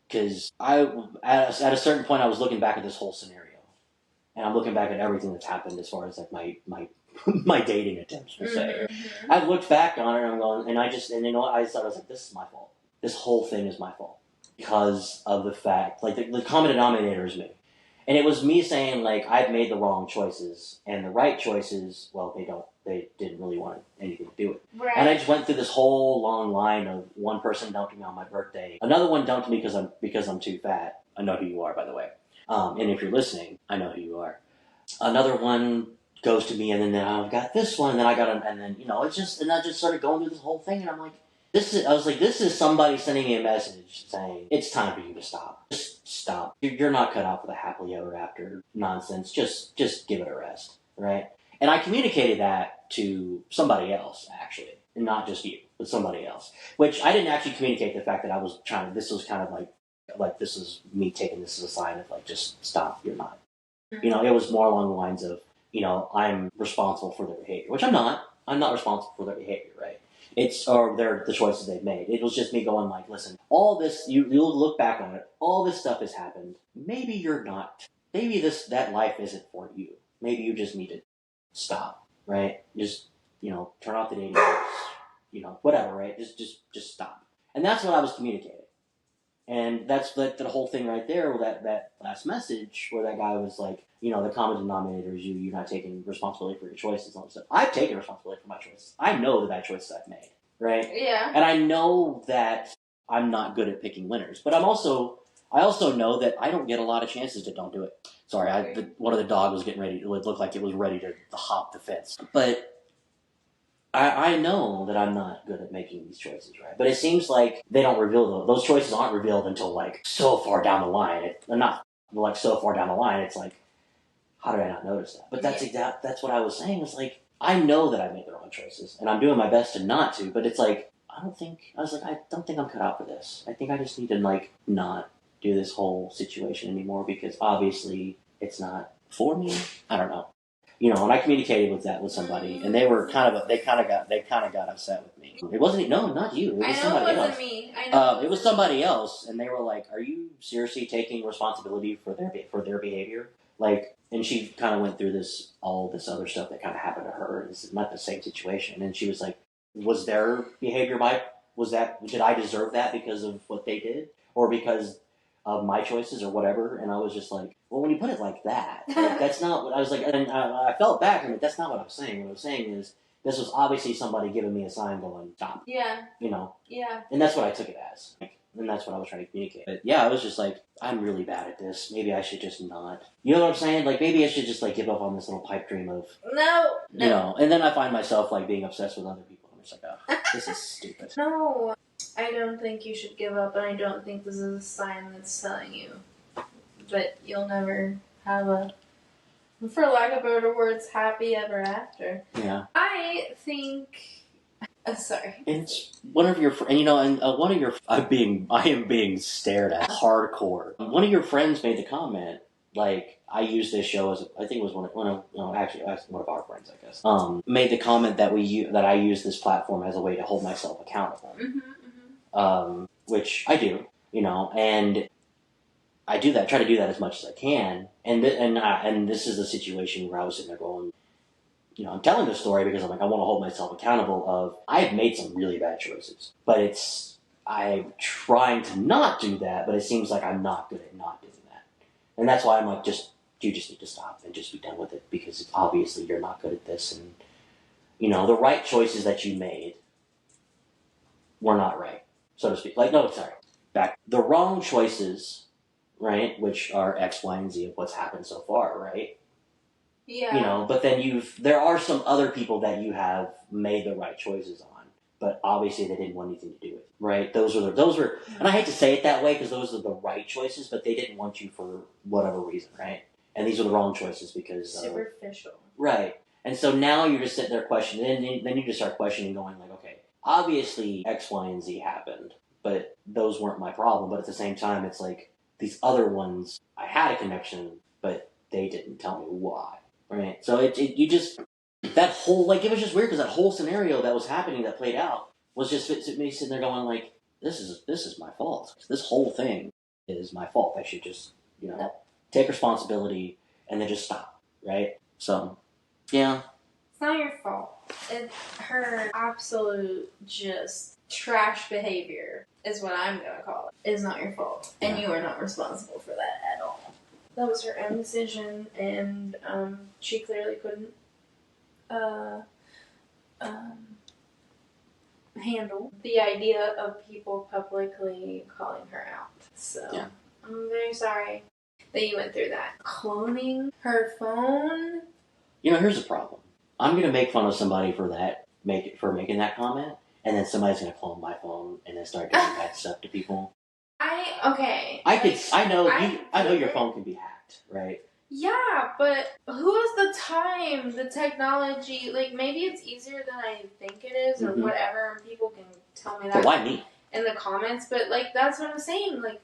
because at a certain point I was looking back at this whole scenario. And I'm looking back at everything that's happened as far as like my my dating attempts, per se. Mm-hmm. I've looked back on it and I'm going, and you know what? I was like, this is my fault. This whole thing is my fault. Because of the fact, like, the common denominator is me. And it was me saying, like, I've made the wrong choices, and the right choices, well, they didn't really want anything to do with it. Right. And I just went through this whole long line of one person dumped me on my birthday. Another one dumped me because I'm too fat. I know who you are, by the way. And if you're listening, I know who you are. Another one goes to me, and then I've got this one, and then I got and then, you know, and I just started going through this whole thing, and I'm like, this is somebody sending me a message saying, it's time for you to stop. Just stop. You're not cut out for the happily ever after nonsense. Just give it a rest, right? And I communicated that to somebody else, actually, and not just you, but somebody else. Which I didn't actually communicate the fact that I was trying. This was kind of like this is me taking this as a sign of like, just stop. You're not. You know, it was more along the lines of, you know, I'm responsible for their behavior, which I'm not. I'm not responsible for their behavior, right? Or the choices they've made. It was just me going like, listen, all this, you'll look back on it, all this stuff has happened. Maybe you're not. Maybe that life isn't for you. Maybe you just need to stop, right? Just, you know, turn off the dating apps, you know, whatever, right? Just stop. And that's what I was communicating. And that's the whole thing right there, that last message where that guy was like, the common denominator is you're not taking responsibility for your choices and all that stuff. I've taken responsibility for my choices. I know the bad choices I've made, right? Yeah. And I know that I'm not good at picking winners, but I also know that I don't get a lot of chances to don't do it. Sorry, one of the dogs was getting ready. It looked like it was ready to hop the fence. But I know that I'm not good at making these choices, right? But it seems like they don't reveal those choices aren't revealed until like so far down the line. Not like so far down the line. It's like, how did I not notice that? But that's what I was saying. It's like I know that I made the wrong choices, and I'm doing my best to not to. But it's like I don't think I'm cut out for this. I think I just need to like not do this whole situation anymore because obviously it's not for me. I don't know. And I communicated with somebody, and they kind of got upset with me. It wasn't not you. It was somebody else. It wasn't me. I know it was somebody else, and they were like, "Are you seriously taking responsibility for their behavior?" Like, and she kind of went through all this other stuff that kind of happened to her. It's not the same situation, and she was like, "Was their behavior did I deserve that because of what they did, or because of my choices or whatever?" And I was just like, well, when you put it like that, that's not what I was like. And I felt back and that's not what I was saying. What I was saying is this was obviously somebody giving me a sign going, stop. Yeah. Yeah. And that's what I took it as. And that's what I was trying to communicate. But yeah, I was just like, I'm really bad at this. Maybe I should just not. You know what I'm saying? Like, maybe I should just like give up on this little pipe dream of. No. And then I find myself like being obsessed with other people. I'm just like, oh, this is stupid. No. I don't think you should give up, and I don't think this is a sign that's telling you that you'll never have a, for lack of better words, happy ever after. Yeah. I think. Sorry. It's one of your, one of your. I am being stared at hardcore. One of your friends made the comment, like, I use this show as I think it was one of our friends, I guess. Made the comment that I use this platform as a way to hold myself accountable. Which I do, and I do that. Try to do that as much as I can. And this is a situation where I was sitting there going, I'm telling this story because I'm like, I want to hold myself accountable of, I've made some really bad choices. But I'm trying to not do that, but it seems like I'm not good at not doing that. And that's why I'm like, you just need to stop and just be done with it because obviously you're not good at this. And, the right choices that you made were not right, so to speak. Like, no, sorry. Back. The wrong choices, right, which are X, Y, and Z of what's happened so far, right? Yeah. But then there are some other people that you have made the right choices on, but obviously they didn't want anything to do with it, right? Those were, and I hate to say it that way because those are the right choices, but they didn't want you for whatever reason, right? And these are the wrong choices because superficial, right? And so now you're just sitting there questioning, and then you just start questioning, going like, okay, obviously X, Y, and Z happened, but those weren't my problem. But at the same time, it's like these other ones, I had a connection, but they didn't tell me why. Right, so you just that whole it was just weird because that whole scenario that was happening that played out was just me sitting there going like this is my fault. This whole thing is my fault. I should just take responsibility and then just stop. Right, so yeah, it's not your fault. It's her absolute just trash behavior is what I'm gonna call it. It's not your fault, and you are not responsible for that at all. That was her own decision, and she clearly couldn't handle the idea of people publicly calling her out. So yeah. I'm very sorry that you went through that. Cloning her phone? Here's the problem. I'm going to make fun of somebody for making that comment, and then somebody's going to clone my phone and then start doing bad stuff to people. I know your phone can be hacked, right? Yeah, but who has the time, the technology? Like, maybe it's easier than I think it is, or whatever, and people can tell me that. But why me? In the comments, but, like, that's what I'm saying. Like,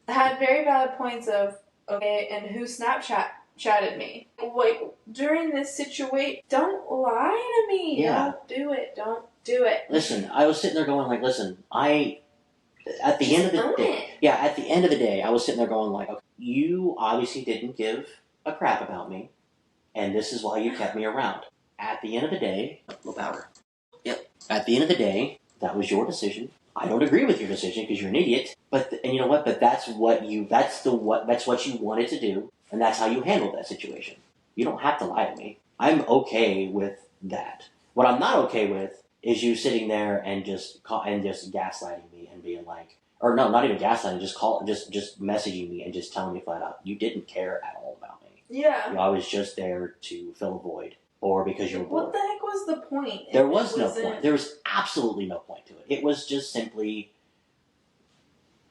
I had very valid points of, okay, and who chatted me? Like, during this situation, don't lie to me. Yeah. Don't do it. Listen, I was sitting there going, like, listen, at the end of the day, I was sitting there going like, okay, you obviously didn't give a crap about me, and this is why you kept me around. At the end of the day, low power. Yep. At the end of the day, that was your decision. I don't agree with your decision because you're an idiot. And you know what? But that's what you wanted to do, and that's how you handled that situation. You don't have to lie to me. I'm okay with that. What I'm not okay with is you sitting there and just gaslighting me and being like, or no, not even gaslighting, just messaging me and just telling me flat out, you didn't care at all about me. Yeah. I was just there to fill a void, or because you were bored. What the heck was the point? There was no point. There was absolutely no point to it. It was just simply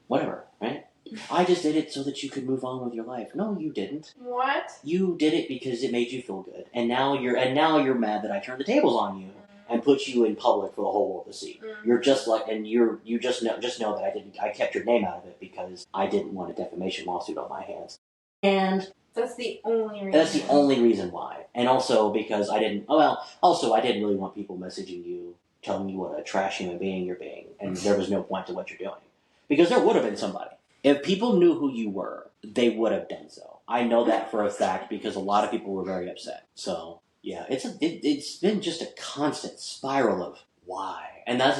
whatever, right? I just did it so that you could move on with your life. No, you didn't. What? You did it because it made you feel good, and now you're mad that I turned the tables on you and put you in public for the whole world to see. You're just like, and you just know that I kept your name out of it because I didn't want a defamation lawsuit on my hands, and that's the only reason. That's the only reason why, and also because I didn't really want people messaging you telling you what a trash human being you're being, and there was no point to what you're doing, because there would have been somebody. If people knew who you were, they would have done so. I know that for a fact because a lot of people were very upset. So, yeah, it's been just a constant spiral of why. And that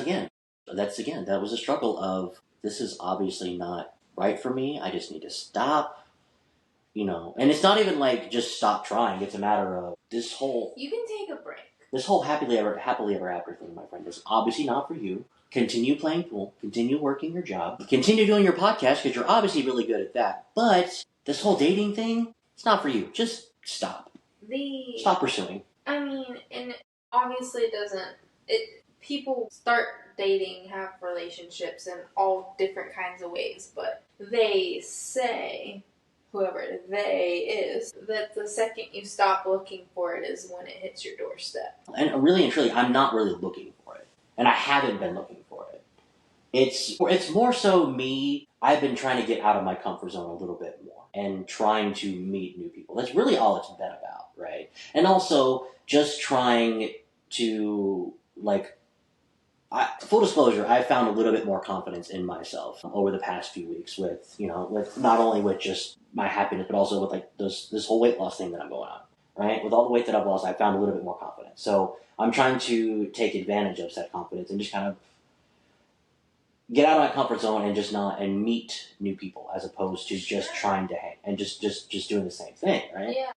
was a struggle of, this is obviously not right for me. I just need to stop, And it's not even like just stop trying. It's a matter of this whole... You can take a break. This whole happily ever after thing, my friend, is obviously not for you. Continue playing pool. Continue working your job. Continue doing your podcast because you're obviously really good at that. But this whole dating thing, it's not for you. Just stop. Stop pursuing. I mean, and obviously it doesn't... People start dating, have relationships in all different kinds of ways, but they say... whoever they is, that the second you stop looking for it is when it hits your doorstep. And really and truly, I'm not really looking for it. And I haven't been looking for it. It's more so me, I've been trying to get out of my comfort zone a little bit more and trying to meet new people. That's really all it's been about, right? And also just trying to, full disclosure, I've found a little bit more confidence in myself over the past few weeks with not only with just my happiness, but also with this whole weight loss thing that I'm going on, right? With all the weight that I've lost, I found a little bit more confidence. So I'm trying to take advantage of that confidence and just kind of get out of my comfort zone and meet new people as opposed to just trying to hang and just doing the same thing, right? Yeah.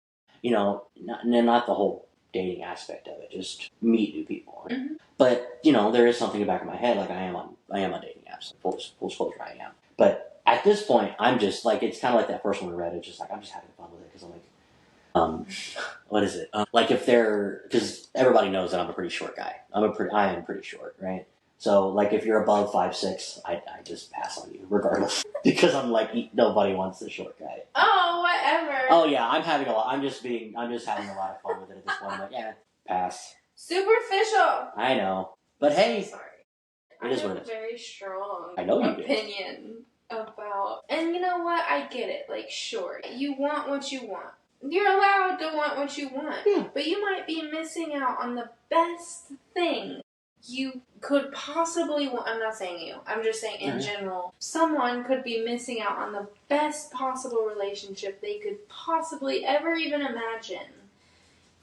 Not the whole dating aspect of it, just meet new people. Mm-hmm. But, there is something in the back of my head, I am on dating apps. Full disclosure, I am. But at this point, I'm just, it's kind of like that first one we read. It's just I'm just having fun with it because I'm what is it? Because everybody knows that I'm a pretty short guy. I am pretty short, right? So, if you're above 5'6", I just pass on you, regardless. Because I'm nobody wants the short guy. Oh, whatever. Oh, yeah, I'm having just having a lot of fun with it at this point. I'm like, yeah, pass. Superficial. I know. But hey, sorry. It is what it is. I have a very strong opinion about... And you know what? I get it. Sure, you want what you want. You're allowed to want what you want. Yeah. But you might be missing out on the best thing you could possibly want. I'm not saying you. I'm just saying in general. Someone could be missing out on the best possible relationship they could possibly ever even imagine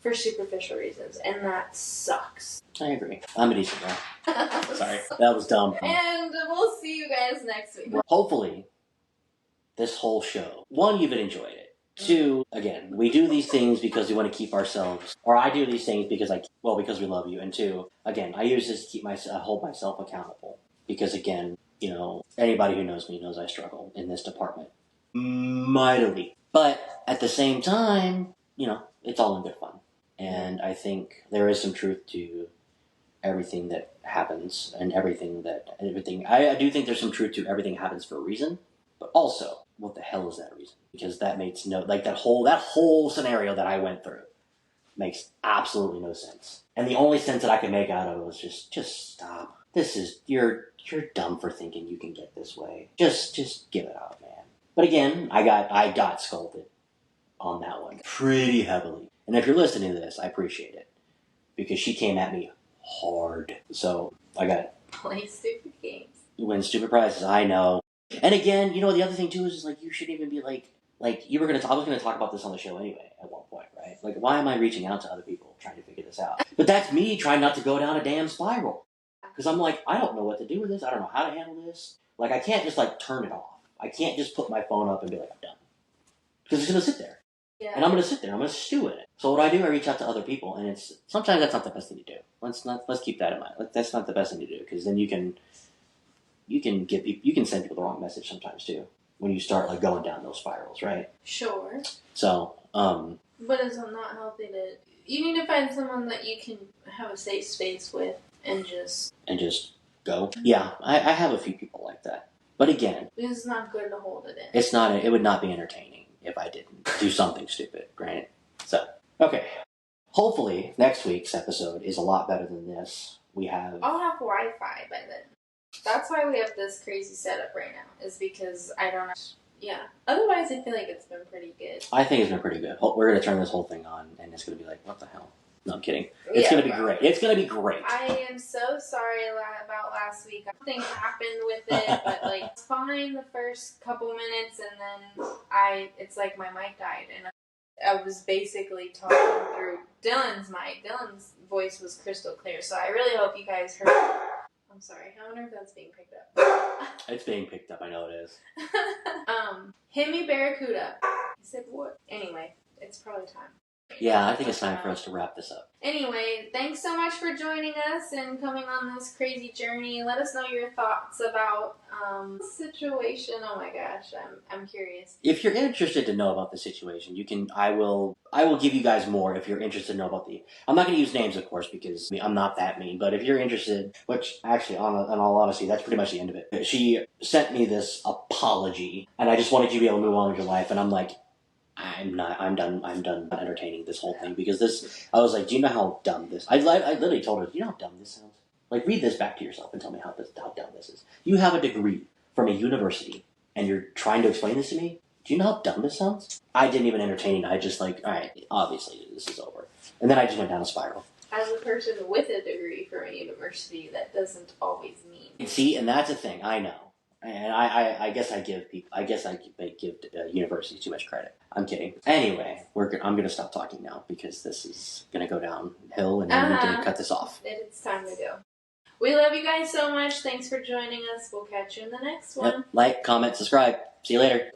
for superficial reasons. And that sucks. I agree. I'm a decent guy. Sorry. That was dumb. And we'll see you guys next week. Hopefully, this whole show, one, you've enjoyed it. Two, again, we do these things because we want to keep ourselves, or I do these things because we love you. And two, again, I use this to hold myself accountable. Because again, anybody who knows me knows I struggle in this department mightily. But at the same time, it's all in good fun. And I think there is some truth to everything that happens and everything. I do think there's some truth to everything happens for a reason, but also, what the hell is that reason? Because that makes that whole scenario that I went through makes absolutely no sense. And the only sense that I could make out of it was just stop. You're dumb for thinking you can get this way. Just give it up, man. But again, I got scolded on that one pretty heavily. And if you're listening to this, I appreciate it. Because she came at me hard. So, I got it. Play stupid games. Win stupid prizes, I know. And again, the other thing too is you shouldn't even be I was gonna talk about this on the show anyway at one point, right? Why am I reaching out to other people trying to figure this out? But that's me trying not to go down a damn spiral. Because I'm like, I don't know what to do with this. I don't know how to handle this. Like, I can't just, like, turn it off. I can't just put my phone up and be like, I'm done. Because it's going to sit there. Yeah. And I'm going to sit there. I'm going to stew in it. So what I do, I reach out to other people. And sometimes that's not the best thing to do. Let's keep that in mind. That's not the best thing to do. Because then you can send people the wrong message sometimes, too. When you start, like, going down those spirals, right? Sure. So, But it's not healthy to... You need to find someone that you can have a safe space with and just go. Yeah, I have a few people like that. But again... It's not good to hold it in. It would not be entertaining if I didn't do something stupid, right? So, okay. Hopefully, next week's episode is a lot better than this. I'll have Wi-Fi by then. That's why we have this crazy setup right now, is because I don't know. Yeah. Otherwise, I feel like it's been pretty good. I think it's been pretty good. We're going to turn this whole thing on, and it's going to be like, what the hell? No, I'm kidding. It's going to be great. It's going to be great. I am so sorry about last week. Something happened with it, but like, it's fine the first couple minutes, and then it's like my mic died, and I was basically talking through Dylan's mic. Dylan's voice was crystal clear, so I really hope you guys heard it. I'm sorry. I wonder if that's being picked up. It's being picked up. I know it is. Hit me Barracuda. He said what? Anyway, it's probably time. Yeah, I think it's time for us to wrap this up. Anyway, thanks so much for joining us and coming on this crazy journey. Let us know your thoughts about the situation. Oh my gosh, I'm curious. If you're interested to know about the situation, I will give you guys more if you're interested to know about I'm not going to use names, of course, because I'm not that mean, but if you're interested, which actually, in all honesty, that's pretty much the end of it. She sent me this apology, and I just wanted you to be able to move on with your life, and I'm like, I'm done entertaining this whole thing, because I was like, do you know how dumb this, I literally told her, do you know how dumb this sounds? Like, read this back to yourself and tell me how dumb this is. You have a degree from a university, and you're trying to explain this to me? Do you know how dumb this sounds? I didn't even entertain it. I just like, alright, obviously this is over. And then I just went down a spiral. As a person with a degree from a university, that doesn't always mean. See, and that's a thing, I know. And I guess I give universities too much credit. I'm kidding. Anyway, I'm going to stop talking now, because this is going to go downhill, and then we're going to cut this off. It's time to go. We love you guys so much. Thanks for joining us. We'll catch you in the next one. Yep. Like, comment, subscribe. See you later.